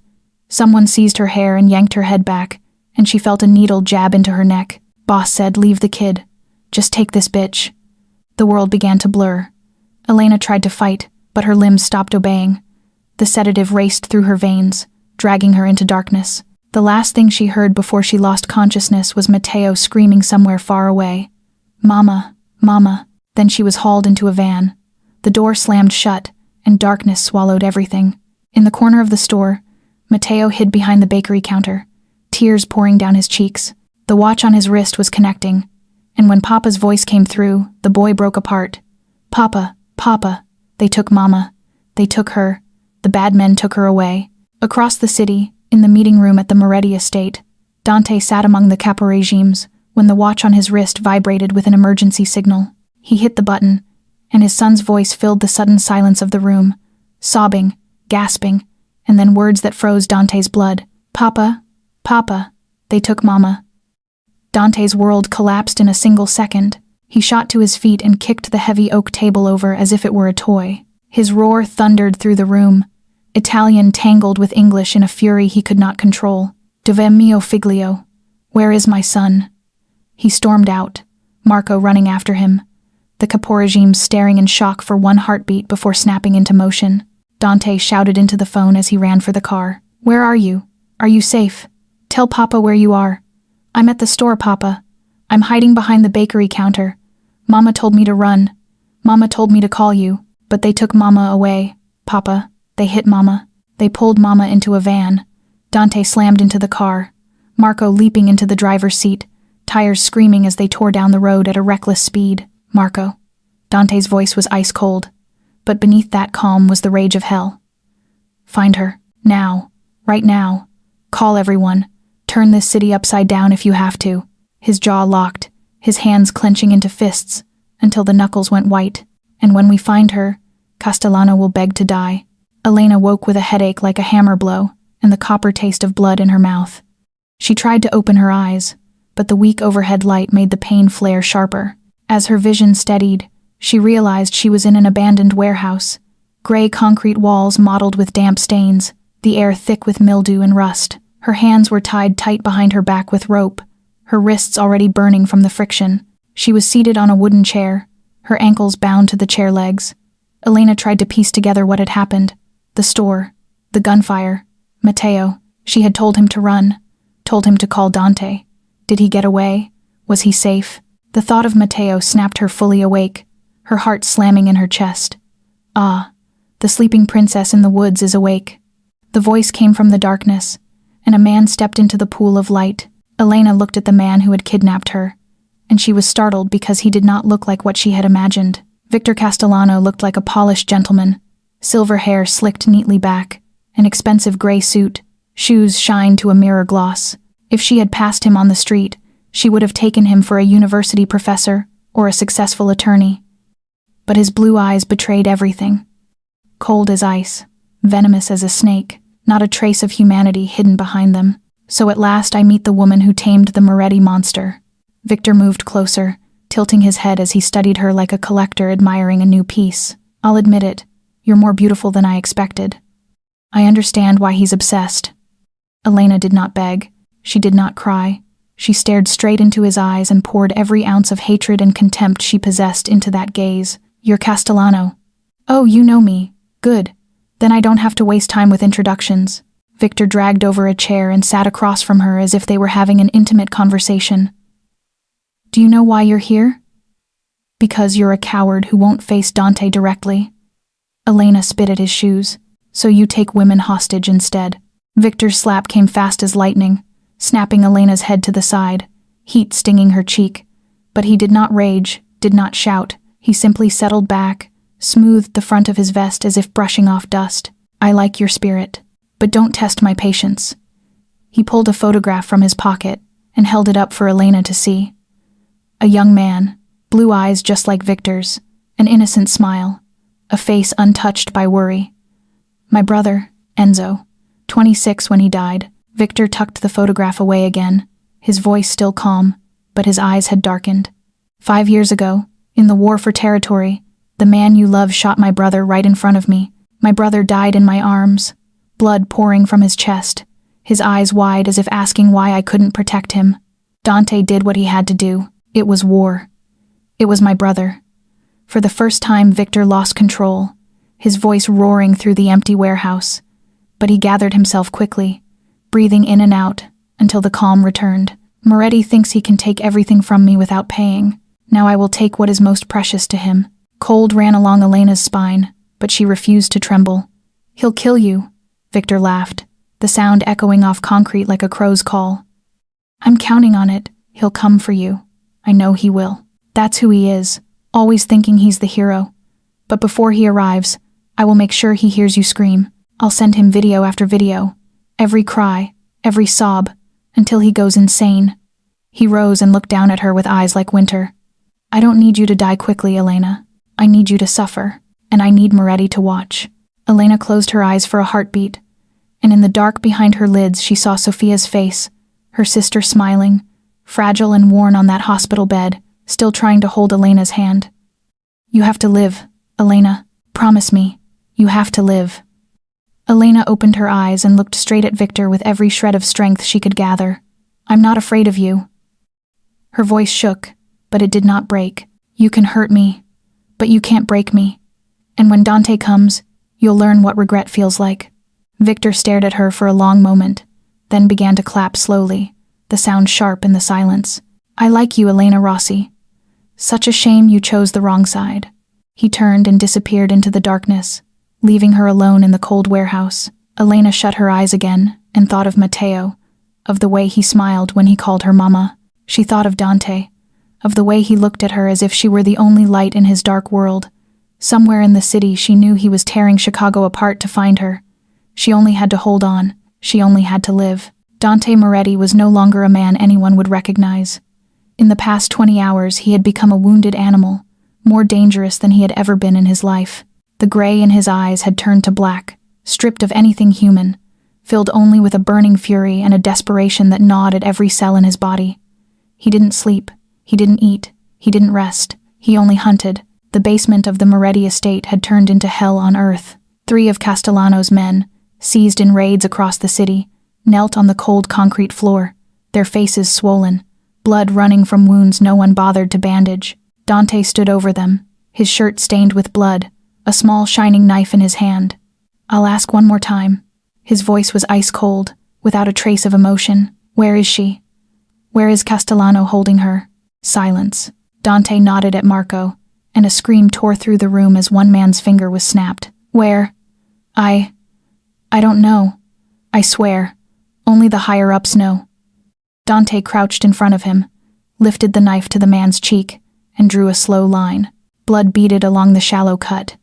[SPEAKER 1] Someone seized her hair and yanked her head back, and she felt a needle jab into her neck. Boss said, "Leave the kid. Just take this bitch." The world began to blur. Elena tried to fight, but her limbs stopped obeying. The sedative raced through her veins, dragging her into darkness. The last thing she heard before she lost consciousness was Matteo screaming somewhere far away. "Mama, Mama." Then she was hauled into a van. The door slammed shut, and darkness swallowed everything. In the corner of the store, Matteo hid behind the bakery counter, tears pouring down his cheeks. The watch on his wrist was connecting, and when Papa's voice came through, the boy broke apart. "Papa, Papa, they took Mama. They took her. The bad men took her away." Across the city, in the meeting room at the Moretti estate, Dante sat among the Caporegimes when the watch on his wrist vibrated with an emergency signal. He hit the button, and his son's voice filled the sudden silence of the room, sobbing, gasping, and then words that froze Dante's blood. "Papa, Papa, they took Mama." Dante's world collapsed in a single second. He shot to his feet and kicked the heavy oak table over as if it were a toy. His roar thundered through the room, Italian tangled with English in a fury he could not control. "Dov'è mio figlio? Where is my son?" He stormed out, Marco running after him, the Caporegime staring in shock for one heartbeat before snapping into motion. Dante shouted into the phone as he ran for the car. "Where are you? Are you safe? Tell Papa where you are." "I'm at the store, Papa. I'm hiding behind the bakery counter. Mama told me to run. Mama told me to call you, but they took Mama away. Papa, they hit Mama. They pulled Mama into a van." Dante slammed into the car, Marco leaping into the driver's seat, tires screaming as they tore down the road at a reckless speed. "Marco." Dante's voice was ice cold, but beneath that calm was the rage of hell. "Find her. Now. Right now. Call everyone. Turn this city upside down if you have to." His jaw locked, his hands clenching into fists, until the knuckles went white. "And when we find her, Castellano will beg to die." Elena woke with a headache like a hammer blow, and the copper taste of blood in her mouth. She tried to open her eyes, but the weak overhead light made the pain flare sharper. As her vision steadied, she realized she was in an abandoned warehouse. Gray concrete walls mottled with damp stains, the air thick with mildew and rust. Her hands were tied tight behind her back with rope, her wrists already burning from the friction. She was seated on a wooden chair, her ankles bound to the chair legs. Elena tried to piece together what had happened. The store, the gunfire, Matteo. She had told him to run, told him to call Dante. Did he get away? Was he safe? The thought of Matteo snapped her fully awake, her heart slamming in her chest. "Ah, the sleeping princess in the woods is awake." The voice came from the darkness, and a man stepped into the pool of light. Elena looked at the man who had kidnapped her, and she was startled because he did not look like what she had imagined. Victor Castellano looked like a polished gentleman, silver hair slicked neatly back, an expensive gray suit, shoes shined to a mirror gloss. If she had passed him on the street, she would have taken him for a university professor or a successful attorney. But his blue eyes betrayed everything. Cold as ice, venomous as a snake, not a trace of humanity hidden behind them. "So at last I meet the woman who tamed the Moretti monster." Victor moved closer, tilting his head as he studied her like a collector admiring a new piece. "I'll admit it, you're more beautiful than I expected. I understand why he's obsessed." Elena did not beg. She did not cry. She stared straight into his eyes and poured every ounce of hatred and contempt she possessed into that gaze. "You're Castellano." "Oh, you know me. Good. Then I don't have to waste time with introductions." Victor dragged over a chair and sat across from her as if they were having an intimate conversation. "Do you know why you're here?" "Because you're a coward who won't face Dante directly." Elena spit at his shoes. "So you take women hostage instead." Victor's slap came fast as lightning, snapping Elena's head to the side, heat stinging her cheek. But he did not rage, did not shout. He simply settled back, smoothed the front of his vest as if brushing off dust. "I like your spirit, but don't test my patience." He pulled a photograph from his pocket and held it up for Elena to see. A young man, blue eyes just like Victor's, an innocent smile, a face untouched by worry. "My brother, Enzo, 26 when he died." Victor tucked the photograph away again, his voice still calm, but his eyes had darkened. 5 years ago, in the war for territory, the man you love shot my brother right in front of me. My brother died in my arms, blood pouring from his chest, his eyes wide as if asking why I couldn't protect him. Dante did what he had to do. It was war. It was my brother. For the first time, Victor lost control, his voice roaring through the empty warehouse. But he gathered himself quickly, breathing in and out until the calm returned. "Moretti thinks he can take everything from me without paying. Now I will take what is most precious to him." Cold ran along Elena's spine, but she refused to tremble. "He'll kill you," Victor laughed, the sound echoing off concrete like a crow's call. "I'm counting on it. He'll come for you. I know he will. That's who he is, always thinking he's the hero. But before he arrives, I will make sure he hears you scream. I'll send him video after video, every cry, every sob, until he goes insane." He rose and looked down at her with eyes like winter. I don't need you to die quickly, Elena. I need you to suffer, and I need Moretti to watch. Elena closed her eyes for a heartbeat, and in the dark behind her lids she saw Sophia's face, her sister smiling, fragile and worn on that hospital bed, still trying to hold Elena's hand. You have to live, Elena. Promise me. You have to live. Elena opened her eyes and looked straight at Victor with every shred of strength she could gather. I'm not afraid of you. Her voice shook, but it did not break. You can hurt me, but you can't break me. And when Dante comes, you'll learn what regret feels like. Victor stared at her for a long moment, then began to clap slowly, the sound sharp in the silence. I like you, Elena Rossi. Such a shame you chose the wrong side. He turned and disappeared into the darkness, leaving her alone in the cold warehouse. Elena shut her eyes again and thought of Matteo, of the way he smiled when he called her mama. She thought of Dante, of the way he looked at her as if she were the only light in his dark world. Somewhere in the city she knew he was tearing Chicago apart to find her. She only had to hold on. She only had to live. Dante Moretti was no longer a man anyone would recognize. In the past 20 hours he had become a wounded animal, more dangerous than he had ever been in his life. The gray in his eyes had turned to black, stripped of anything human, filled only with a burning fury and a desperation that gnawed at every cell in his body. He didn't sleep, he didn't eat, he didn't rest, he only hunted. The basement of the Moretti estate had turned into hell on earth. 3 of Castellano's men, seized in raids across the city, knelt on the cold concrete floor, their faces swollen, blood running from wounds no one bothered to bandage. Dante stood over them, his shirt stained with blood, a small shining knife in his hand. I'll ask one more time. His voice was ice cold, without a trace of emotion. Where is she? Where is Castellano holding her? Silence. Dante nodded at Marco, and a scream tore through the room as one man's finger was snapped. Where? I don't know. I swear. Only the higher-ups know. Dante crouched in front of him, lifted the knife to the man's cheek, and drew a slow line. Blood beaded along the shallow cut.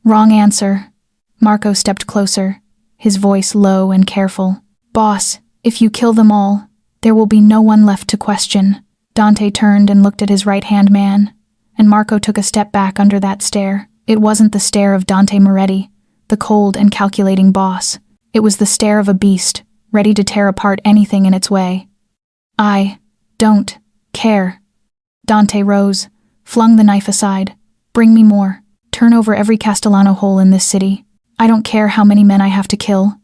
[SPEAKER 1] Wrong answer. Marco stepped closer, his voice low and careful. Boss, if you kill them all, there will be no one left to question. Dante turned and looked at his right-hand man, and Marco took a step back under that stare. It wasn't the stare of Dante Moretti, the cold and calculating boss. It was the stare of a beast, ready to tear apart anything in its way. I don't care. Dante rose, flung the knife aside. Bring me more. Turn over every Castellano hole in this city. I don't care how many men I have to kill.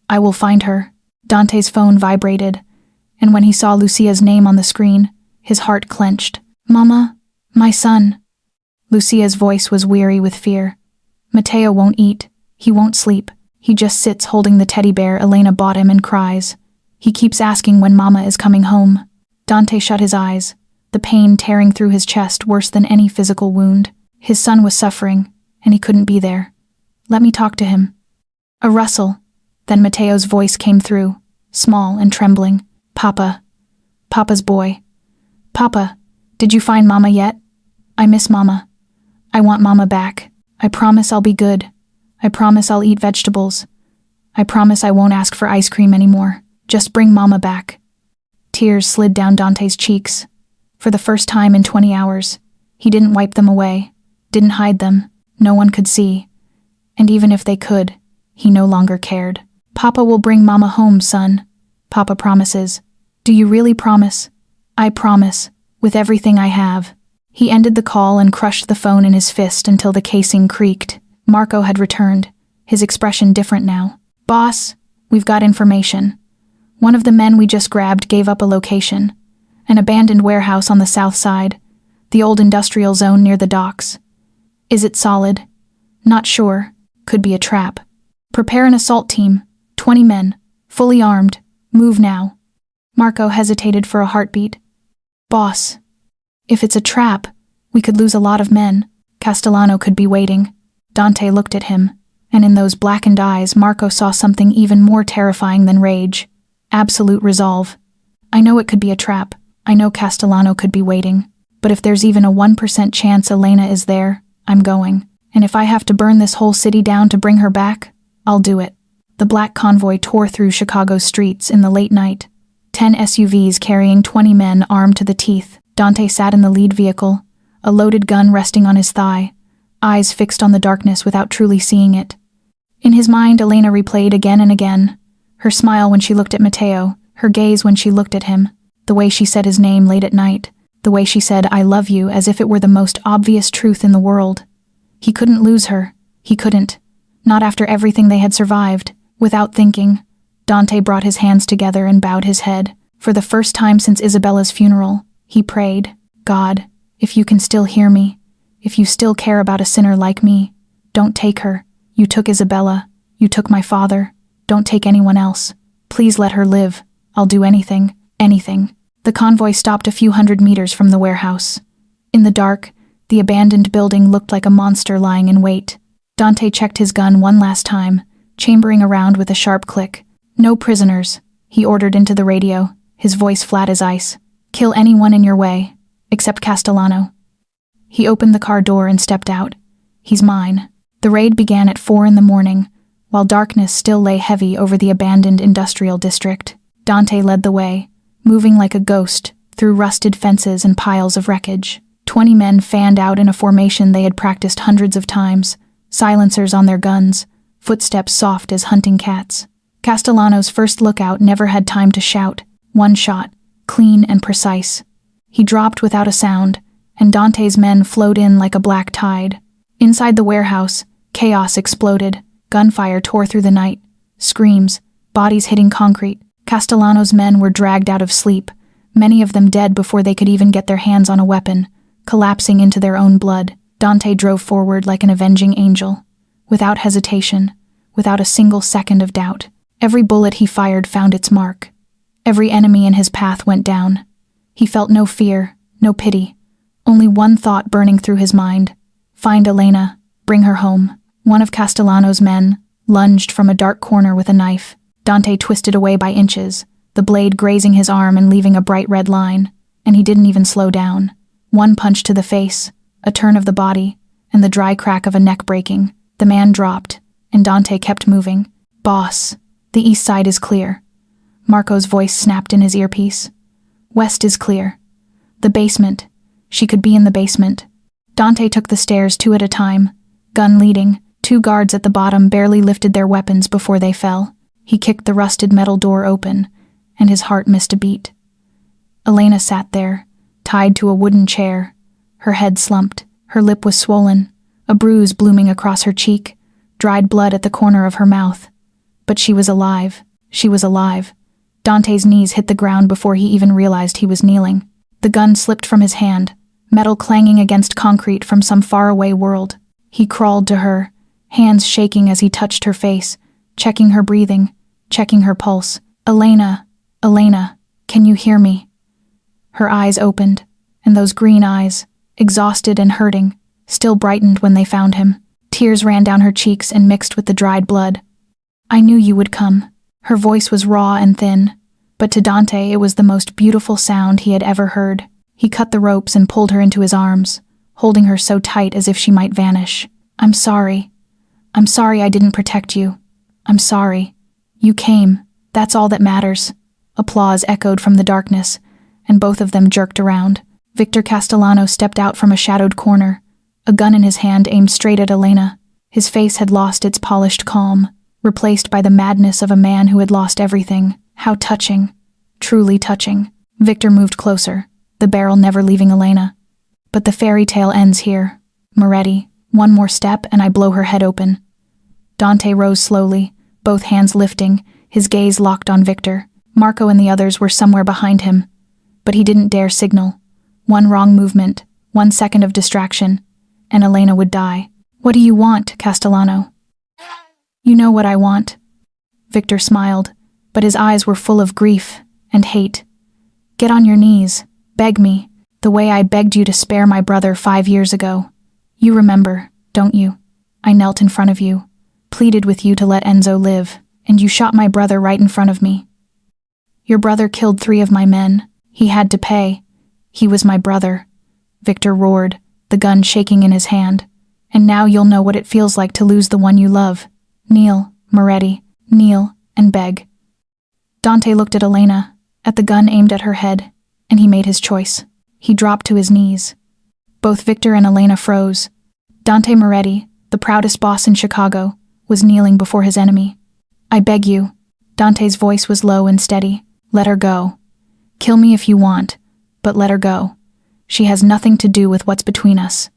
[SPEAKER 1] I will find her. Dante's phone vibrated, and when he saw Lucia's name on the screen, his heart clenched. Mama, my son. Lucia's voice was weary with fear. Matteo won't eat. He won't sleep. He just sits holding the teddy bear Elena bought him and cries. He keeps asking when Mama is coming home. Dante shut his eyes, the pain tearing through his chest worse than any physical wound. His son was suffering, and he couldn't be there. Let me talk to him. A rustle. Then Matteo's voice came through, small and trembling. Papa. Papa's boy. Papa, did you find Mama yet? I miss Mama. I want Mama back. I promise I'll be good. I promise I'll eat vegetables. I promise I won't ask for ice cream anymore. Just bring Mama back. Tears slid down Dante's cheeks. For the first time in 20 hours, he didn't wipe them away, didn't hide them. No one could see. And even if they could, he no longer cared. Papa will bring Mama home, son. Papa promises. Do you really promise? I promise, with everything I have. He ended the call and crushed the phone in his fist until the casing creaked. Marco had returned, his expression different now. Boss, we've got information. One of the men we just grabbed gave up a location, an abandoned warehouse on the south side, the old industrial zone near the docks. Is it solid? Not sure. Could be a trap. Prepare an assault team, 20 men, fully armed. Move now. Marco hesitated for a heartbeat. Boss, if it's a trap, we could lose a lot of men. Castellano could be waiting. Dante looked at him, and in those blackened eyes Marco saw something even more terrifying than rage. Absolute resolve. I know it could be a trap. I know Castellano could be waiting. But if there's even a 1% chance Elena is there, I'm going. And if I have to burn this whole city down to bring her back, I'll do it. The black convoy tore through Chicago's streets in the late night, 10 SUVs carrying 20 men armed to the teeth. Dante sat in the lead vehicle, a loaded gun resting on his thigh, eyes fixed on the darkness without truly seeing it. In his mind, Elena replayed again and again. Her smile when she looked at Matteo, her gaze when she looked at him, the way she said his name late at night, the way she said, "I love you," as if it were the most obvious truth in the world. He couldn't lose her. He couldn't. Not after everything they had survived. Without thinking, Dante brought his hands together and bowed his head. For the first time since Isabella's funeral, he prayed, "God, if you can still hear me, if you still care about a sinner like me, don't take her. You took Isabella. You took my father. Don't take anyone else. Please let her live. I'll do anything, anything." The convoy stopped a few hundred meters from the warehouse. In the dark, the abandoned building looked like a monster lying in wait. Dante checked his gun one last time, chambering around with a sharp click. "No prisoners," he ordered into the radio, his voice flat as ice. "Kill anyone in your way, except Castellano." He opened the car door and stepped out. "He's mine." The raid began at 4 in the morning, while darkness still lay heavy over the abandoned industrial district. Dante led the way, moving like a ghost through rusted fences and piles of wreckage. 20 men fanned out in a formation they had practiced hundreds of times, silencers on their guns, footsteps soft as hunting cats. Castellano's first lookout never had time to shout. One shot, clean and precise. He dropped without a sound, and Dante's men flowed in like a black tide. Inside the warehouse, chaos exploded. Gunfire tore through the night. Screams, bodies hitting concrete. Castellano's men were dragged out of sleep, many of them dead before they could even get their hands on a weapon, collapsing into their own blood. Dante drove forward like an avenging angel, without hesitation, without a single second of doubt. Every bullet he fired found its mark. Every enemy in his path went down. He felt no fear, no pity, only one thought burning through his mind: find Elena, bring her home. One of Castellano's men lunged from a dark corner with a knife. Dante twisted away by inches, the blade grazing his arm and leaving a bright red line, and he didn't even slow down. One punch to the face, a turn of the body, and the dry crack of a neck breaking. The man dropped, and Dante kept moving. "Boss, the east side is clear." Marco's voice snapped in his earpiece. "West is clear." The basement. She could be in the basement. Dante took the stairs 2 at a time, gun leading. 2 guards at the bottom barely lifted their weapons before they fell. He kicked the rusted metal door open, and his heart missed a beat. Elena sat there, tied to a wooden chair. Her head slumped, her lip was swollen, a bruise blooming across her cheek, dried blood at the corner of her mouth. But she was alive. She was alive. Dante's knees hit the ground before he even realized he was kneeling. The gun slipped from his hand, metal clanging against concrete from some faraway world. He crawled to her, hands shaking as he touched her face, checking her breathing, checking her pulse. "Elena, Elena, can you hear me?" Her eyes opened, and those green eyes, exhausted and hurting, still brightened when they found him. Tears ran down her cheeks and mixed with the dried blood. "I knew you would come." Her voice was raw and thin, but to Dante it was the most beautiful sound he had ever heard. He cut the ropes and pulled her into his arms, holding her so tight as if she might vanish. "I'm sorry. I'm sorry I didn't protect you. I'm sorry. You came. That's all that matters." Applause echoed from the darkness, and both of them jerked around. Victor Castellano stepped out from a shadowed corner, a gun in his hand aimed straight at Elena. His face had lost its polished calm, replaced by the madness of a man who had lost everything. How touching. Truly touching. Victor moved closer, the barrel never leaving Elena. But the fairy tale ends here. Moretti, one more step and I blow her head open. Dante rose slowly, both hands lifting, his gaze locked on Victor. Marco and the others were somewhere behind him, but he didn't dare signal. One wrong movement, 1 second of distraction, and Elena would die. "What do you want, Castellano?" "You know what I want." Victor smiled, but his eyes were full of grief and hate. "Get on your knees, beg me, the way I begged you to spare my brother 5 years ago. You remember, don't you? I knelt in front of you, pleaded with you to let Enzo live, and you shot my brother right in front of me. Your brother killed 3 of my men. He had to pay. He was my brother." Victor roared, the gun shaking in his hand. "And now you'll know what it feels like to lose the one you love. Kneel, Moretti, kneel and beg." Dante looked at Elena, at the gun aimed at her head, and he made his choice. He dropped to his knees. Both Victor and Elena froze. Dante Moretti, the proudest boss in Chicago, was kneeling before his enemy. "I beg you." Dante's voice was low and steady. "Let her go. Kill me if you want, but let her go. She has nothing to do with what's between us."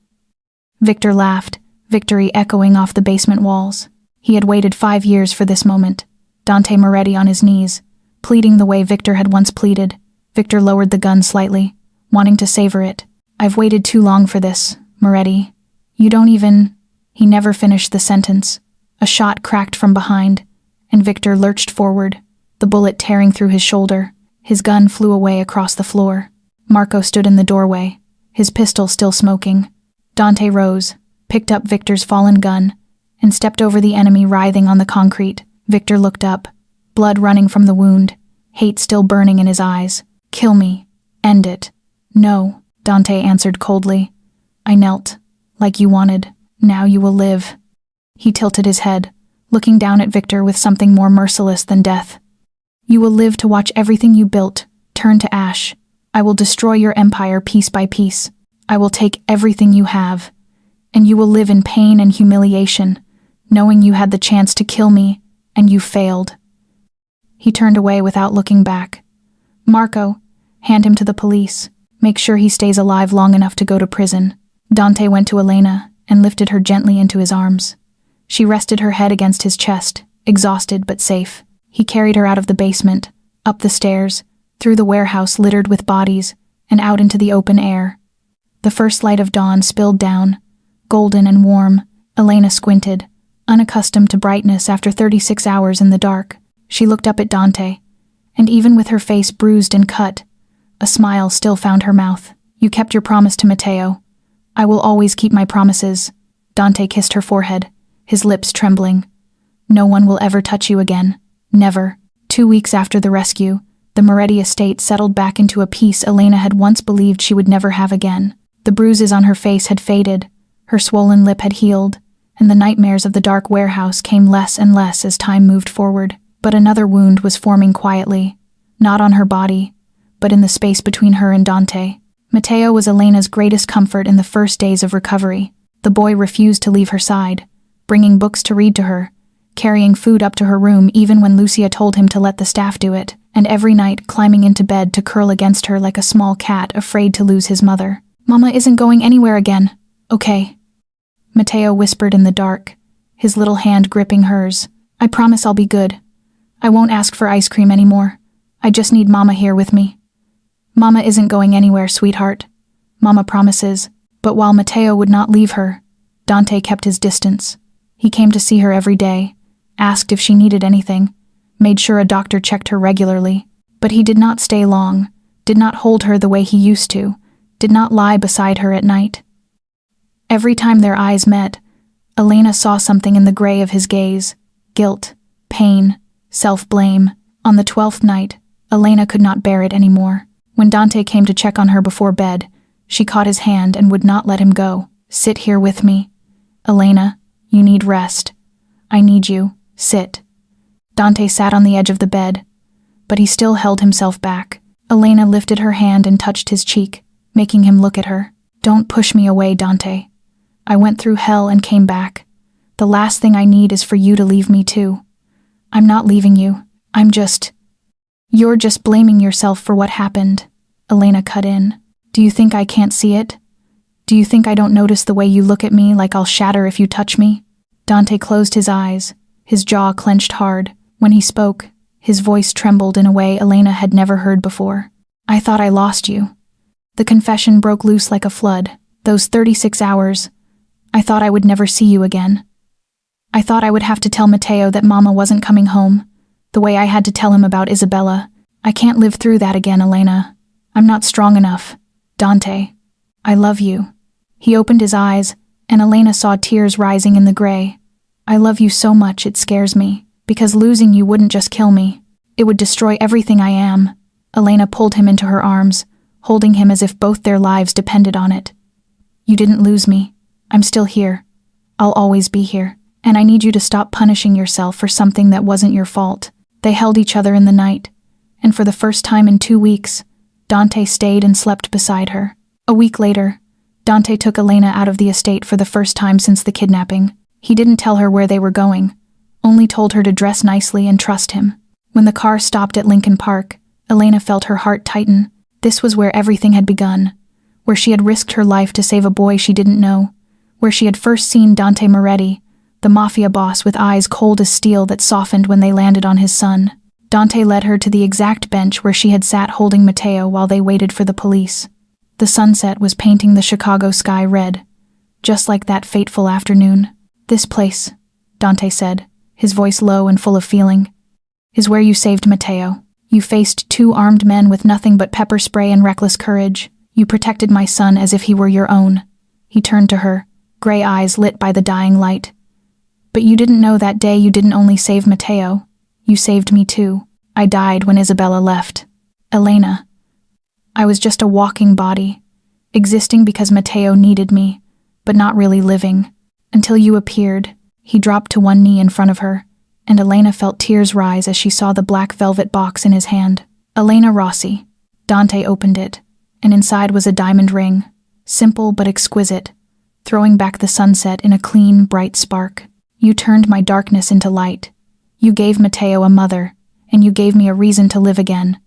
[SPEAKER 1] Victor laughed, victory echoing off the basement walls. He had waited 5 years for this moment. Dante Moretti on his knees, pleading the way Victor had once pleaded. Victor lowered the gun slightly, wanting to savor it. "I've waited too long for this, Moretti. You don't even—" He never finished the sentence. A shot cracked from behind, and Victor lurched forward, the bullet tearing through his shoulder. His gun flew away across the floor. Marco stood in the doorway, his pistol still smoking. Dante rose, picked up Victor's fallen gun, and stepped over the enemy writhing on the concrete. Victor looked up, blood running from the wound, hate still burning in his eyes. "Kill me. End it." "No," Dante answered coldly. "I knelt, like you wanted. Now you will live." He tilted his head, looking down at Victor with something more merciless than death. "You will live to watch everything you built turn to ash. I will destroy your empire piece by piece. I will take everything you have, and you will live in pain and humiliation, knowing you had the chance to kill me, and you failed." He turned away without looking back. "Marco, hand him to the police. Make sure he stays alive long enough to go to prison." Dante went to Elena and lifted her gently into his arms. She rested her head against his chest, exhausted but safe. He carried her out of the basement, up the stairs, through the warehouse littered with bodies, and out into the open air. The first light of dawn spilled down, golden and warm. Elena squinted, unaccustomed to brightness after 36 hours in the dark. She looked up at Dante, and even with her face bruised and cut, a smile still found her mouth. "You kept your promise to Matteo. I will always keep my promises." Dante kissed her forehead, his lips trembling. "No one will ever touch you again. Never." 2 weeks after the rescue, the Moretti estate settled back into a peace Elena had once believed she would never have again. The bruises on her face had faded, her swollen lip had healed, and the nightmares of the dark warehouse came less and less as time moved forward. But another wound was forming quietly, not on her body, but in the space between her and Dante. Matteo was Elena's greatest comfort in the first days of recovery. The boy refused to leave her side, bringing books to read to her, carrying food up to her room even when Lucia told him to let the staff do it, and every night climbing into bed to curl against her like a small cat afraid to lose his mother. "Mama isn't going anywhere again, okay?" Matteo whispered in the dark, his little hand gripping hers. "I promise I'll be good. I won't ask for ice cream anymore. I just need Mama here with me." "Mama isn't going anywhere, sweetheart," Mama promises. But while Matteo would not leave her, Dante kept his distance. He came to see her every day, asked if she needed anything, made sure a doctor checked her regularly. But he did not stay long, did not hold her the way he used to, did not lie beside her at night. Every time their eyes met, Elena saw something in the gray of his gaze: guilt, pain, self-blame. On the 12th night, Elena could not bear it anymore. When Dante came to check on her before bed, she caught his hand and would not let him go. "Sit here with me. Elena, you need rest. I need you. Sit." Dante sat on the edge of the bed, but he still held himself back. Elena lifted her hand and touched his cheek, making him look at her. "Don't push me away, Dante. I went through hell and came back. The last thing I need is for you to leave me too. I'm not leaving you. You're just blaming yourself for what happened." Elena cut in. "Do you think I can't see it? Do you think I don't notice the way you look at me like I'll shatter if you touch me?" Dante closed his eyes, his jaw clenched hard. When he spoke, his voice trembled in a way Elena had never heard before. "I thought I lost you." The confession broke loose like a flood. "Those 36 hours, I thought I would never see you again. I thought I would have to tell Matteo that Mama wasn't coming home, the way I had to tell him about Isabella. I can't live through that again, Elena. I'm not strong enough. Dante, I love you." He opened his eyes, and Elena saw tears rising in the gray. "I love you so much it scares me, because losing you wouldn't just kill me. It would destroy everything I am." Elena pulled him into her arms, holding him as if both their lives depended on it. "You didn't lose me. I'm still here. I'll always be here. And I need you to stop punishing yourself for something that wasn't your fault." They held each other in the night, and for the first time in 2 weeks, Dante stayed and slept beside her. A week later, Dante took Elena out of the estate for the first time since the kidnapping. He didn't tell her where they were going, only told her to dress nicely and trust him. When the car stopped at Lincoln Park, Elena felt her heart tighten. This was where everything had begun, where she had risked her life to save a boy she didn't know, where she had first seen Dante Moretti, the Mafia boss with eyes cold as steel that softened when they landed on his son. Dante led her to the exact bench where she had sat holding Matteo while they waited for the police. The sunset was painting the Chicago sky red, just like that fateful afternoon. "This place," Dante said, his voice low and full of feeling, "is where you saved Matteo. You faced 2 armed men with nothing but pepper spray and reckless courage. You protected my son as if he were your own." He turned to her, gray eyes lit by the dying light. "But you didn't know that day you didn't only save Matteo. You saved me too. I died when Isabella left. Elena. I was just a walking body, existing because Matteo needed me, but not really living. Until you appeared." He dropped to one knee in front of her, and Elena felt tears rise as she saw the black velvet box in his hand. "Elena Rossi." Dante opened it, and inside was a diamond ring, simple but exquisite, throwing back the sunset in a clean, bright spark. "You turned my darkness into light. You gave Matteo a mother, and you gave me a reason to live again.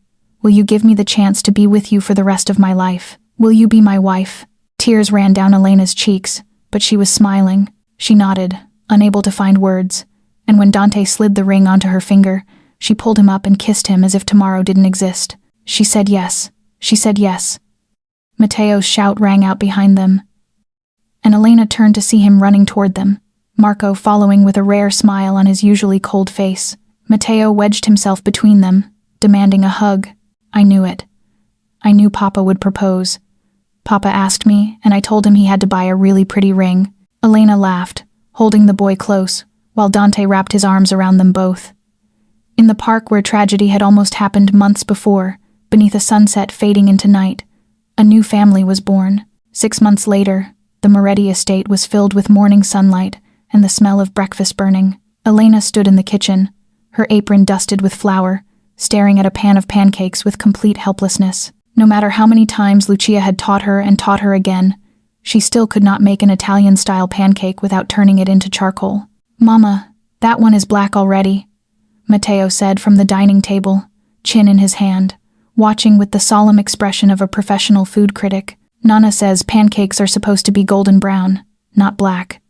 [SPEAKER 1] Will you give me the chance to be with you for the rest of my life? Will you be my wife?" Tears ran down Elena's cheeks, but she was smiling. She nodded, unable to find words, and when Dante slid the ring onto her finger, she pulled him up and kissed him as if tomorrow didn't exist. She said yes. She said yes. Matteo's shout rang out behind them, and Elena turned to see him running toward them, Marco following with a rare smile on his usually cold face. Matteo wedged himself between them, demanding a hug. "I knew it. I knew Papa would propose. Papa asked me, and I told him he had to buy a really pretty ring." Elena laughed, holding the boy close, while Dante wrapped his arms around them both. In the park where tragedy had almost happened months before, beneath a sunset fading into night, a new family was born. 6 months later, the Moretti estate was filled with morning sunlight and the smell of breakfast burning. Elena stood in the kitchen, her apron dusted with flour, staring at a pan of pancakes with complete helplessness. No matter how many times Lucia had taught her and taught her again, she still could not make an Italian-style pancake without turning it into charcoal. "Mama, that one is black already," Matteo said from the dining table, chin in his hand, watching with the solemn expression of a professional food critic. "Nana says pancakes are supposed to be golden brown, not black."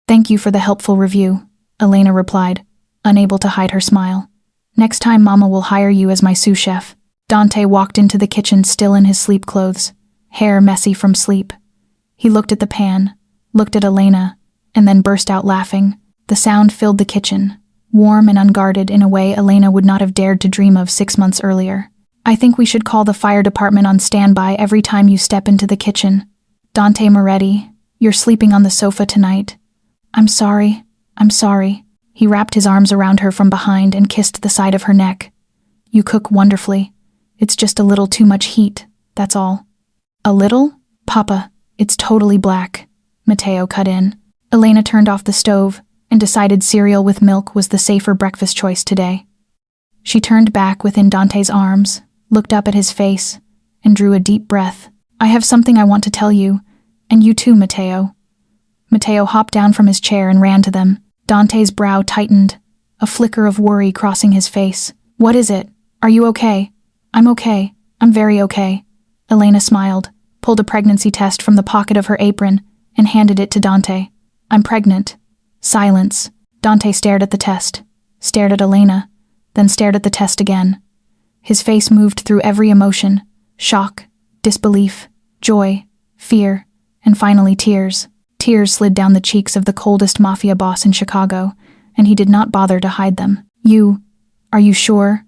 [SPEAKER 1] "Thank you for the helpful review," Elena replied, unable to hide her smile. "Next time Mama will hire you as my sous chef." Dante walked into the kitchen still in his sleep clothes, hair messy from sleep. He looked at the pan, looked at Elena, and then burst out laughing. The sound filled the kitchen, warm and unguarded in a way Elena would not have dared to dream of 6 months earlier. "I think we should call the fire department on standby every time you step into the kitchen. Dante Moretti, you're sleeping on the sofa tonight." I'm sorry. He wrapped his arms around her from behind and kissed the side of her neck. "You cook wonderfully. It's just a little too much heat, that's all." "A little? Papa, it's totally black," Matteo cut in. Elena turned off the stove and decided cereal with milk was the safer breakfast choice today. She turned back within Dante's arms, looked up at his face, and drew a deep breath. "I have something I want to tell you, and you too, Matteo." Matteo hopped down from his chair and ran to them. Dante's brow tightened, a flicker of worry crossing his face. "What is it? Are you okay?" "I'm okay. I'm very okay." Elena smiled, pulled a pregnancy test from the pocket of her apron, and handed it to Dante. "I'm pregnant." Silence. Dante stared at the test, stared at Elena, then stared at the test again. His face moved through every emotion: shock, disbelief, joy, fear, and finally tears. Tears slid down the cheeks of the coldest mafia boss in Chicago, and he did not bother to hide them. Are you sure?"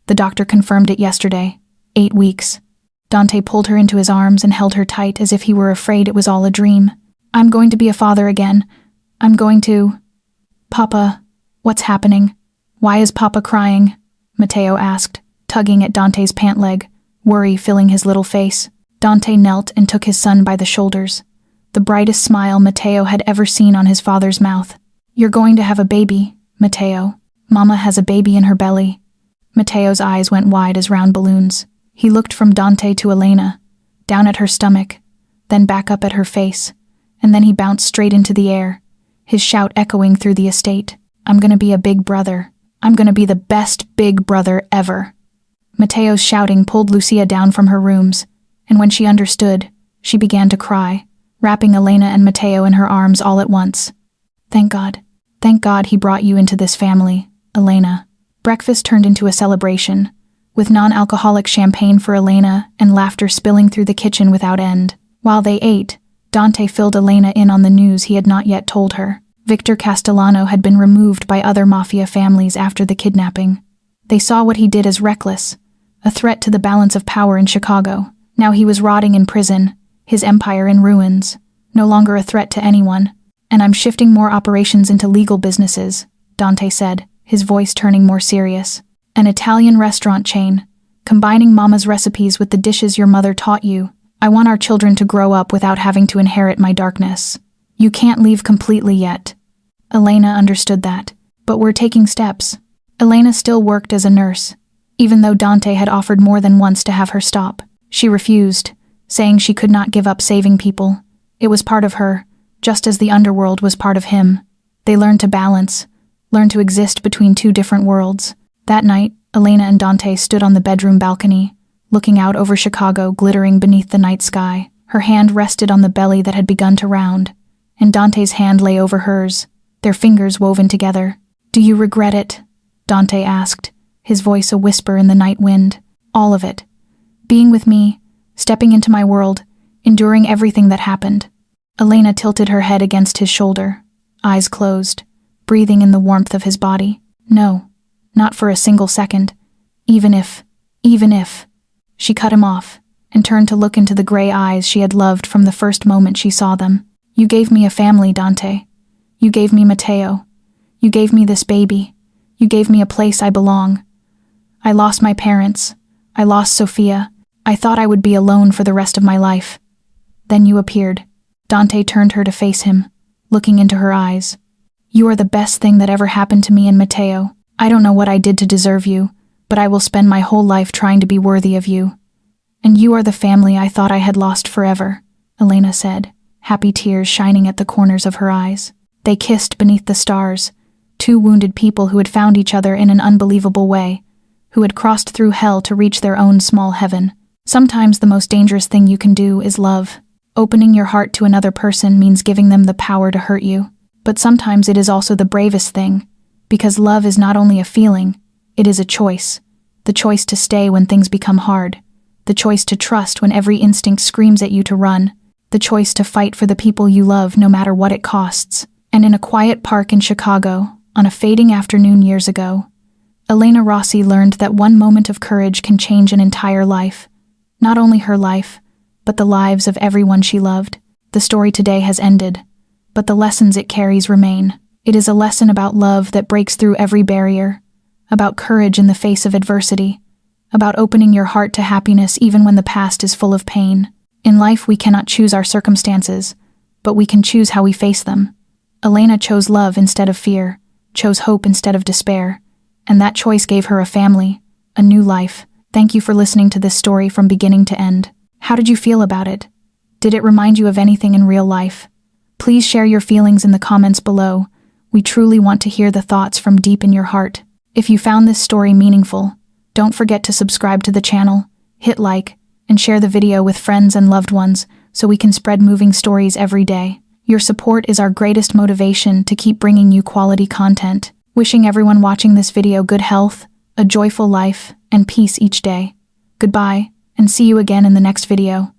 [SPEAKER 1] "The doctor confirmed it yesterday. 8 weeks." Dante pulled her into his arms and held her tight as if he were afraid it was all a dream. "I'm going to be a father again. I'm going to..." "Papa, what's happening? Why is Papa crying?" Matteo asked, tugging at Dante's pant leg, worry filling his little face. Dante knelt and took his son by the shoulders, the brightest smile Matteo had ever seen on his father's mouth. "You're going to have a baby, Matteo. Mama has a baby in her belly." Mateo's eyes went wide as round balloons. He looked from Dante to Elena, down at her stomach, then back up at her face, and then he bounced straight into the air, his shout echoing through the estate. I'm gonna be a big brother. I'm gonna be the best big brother ever. Mateo's shouting pulled Lucia down from her rooms, and when she understood, she began to cry, wrapping Elena and Mateo in her arms all at once. Thank God he brought you into this family, Elena. Breakfast turned into a celebration, with non-alcoholic champagne for Elena and laughter spilling through the kitchen without end. While they ate, Dante filled Elena in on the news he had not yet told her. Victor Castellano had been removed by other Mafia families after the kidnapping. They saw what he did as reckless, a threat to the balance of power in Chicago. Now he was rotting in prison, his empire in ruins, no longer a threat to anyone. And I'm shifting more operations into legal businesses, Dante said, his voice turning more serious. An Italian restaurant chain, combining Mama's recipes with the dishes your mother taught you. I want our children to grow up without having to inherit my darkness. You can't leave completely yet. Elena understood that, but we're taking steps. Elena still worked as a nurse, even though Dante had offered more than once to have her stop. She refused, saying she could not give up saving people. It was part of her, just as the underworld was part of him. They learned to balance, learned to exist between two different worlds. That night, Elena and Dante stood on the bedroom balcony, looking out over Chicago glittering beneath the night sky. Her hand rested on the belly that had begun to round, and Dante's hand lay over hers, their fingers woven together. Do you regret it? Dante asked, his voice a whisper in the night wind. All of it. Being with me, stepping into my world, enduring everything that happened. Elena tilted her head against his shoulder, eyes closed, breathing in the warmth of his body. No, not for a single second. Even if. She cut him off, and turned to look into the gray eyes she had loved from the first moment she saw them. You gave me a family, Dante. You gave me Mateo. You gave me this baby. You gave me a place I belong. I lost my parents. I lost Sophia. I thought I would be alone for the rest of my life. Then you appeared. Dante turned her to face him, looking into her eyes. You are the best thing that ever happened to me and Mateo. I don't know what I did to deserve you, but I will spend my whole life trying to be worthy of you. And you are the family I thought I had lost forever, Elena said, happy tears shining at the corners of her eyes. They kissed beneath the stars, two wounded people who had found each other in an unbelievable way, who had crossed through hell to reach their own small heaven. Sometimes the most dangerous thing you can do is love. Opening your heart to another person means giving them the power to hurt you. But sometimes it is also the bravest thing, because love is not only a feeling, it is a choice. The choice to stay when things become hard. The choice to trust when every instinct screams at you to run. The choice to fight for the people you love no matter what it costs. And in a quiet park in Chicago, on a fading afternoon years ago, Elena Rossi learned that one moment of courage can change an entire life. Not only her life, but the lives of everyone she loved. The story today has ended, but the lessons it carries remain. It is a lesson about love that breaks through every barrier, about courage in the face of adversity, about opening your heart to happiness even when the past is full of pain. In life, we cannot choose our circumstances, but we can choose how we face them. Elena chose love instead of fear, chose hope instead of despair, and that choice gave her a family, a new life. Thank you for listening to this story from beginning to end. How did you feel about it? Did it remind you of anything in real life? Please share your feelings in the comments below. We truly want to hear the thoughts from deep in your heart. If you found this story meaningful, don't forget to subscribe to the channel, hit like, and share the video with friends and loved ones so we can spread moving stories every day. Your support is our greatest motivation to keep bringing you quality content. Wishing everyone watching this video good health, a joyful life, and peace each day. Goodbye, and see you again in the next video.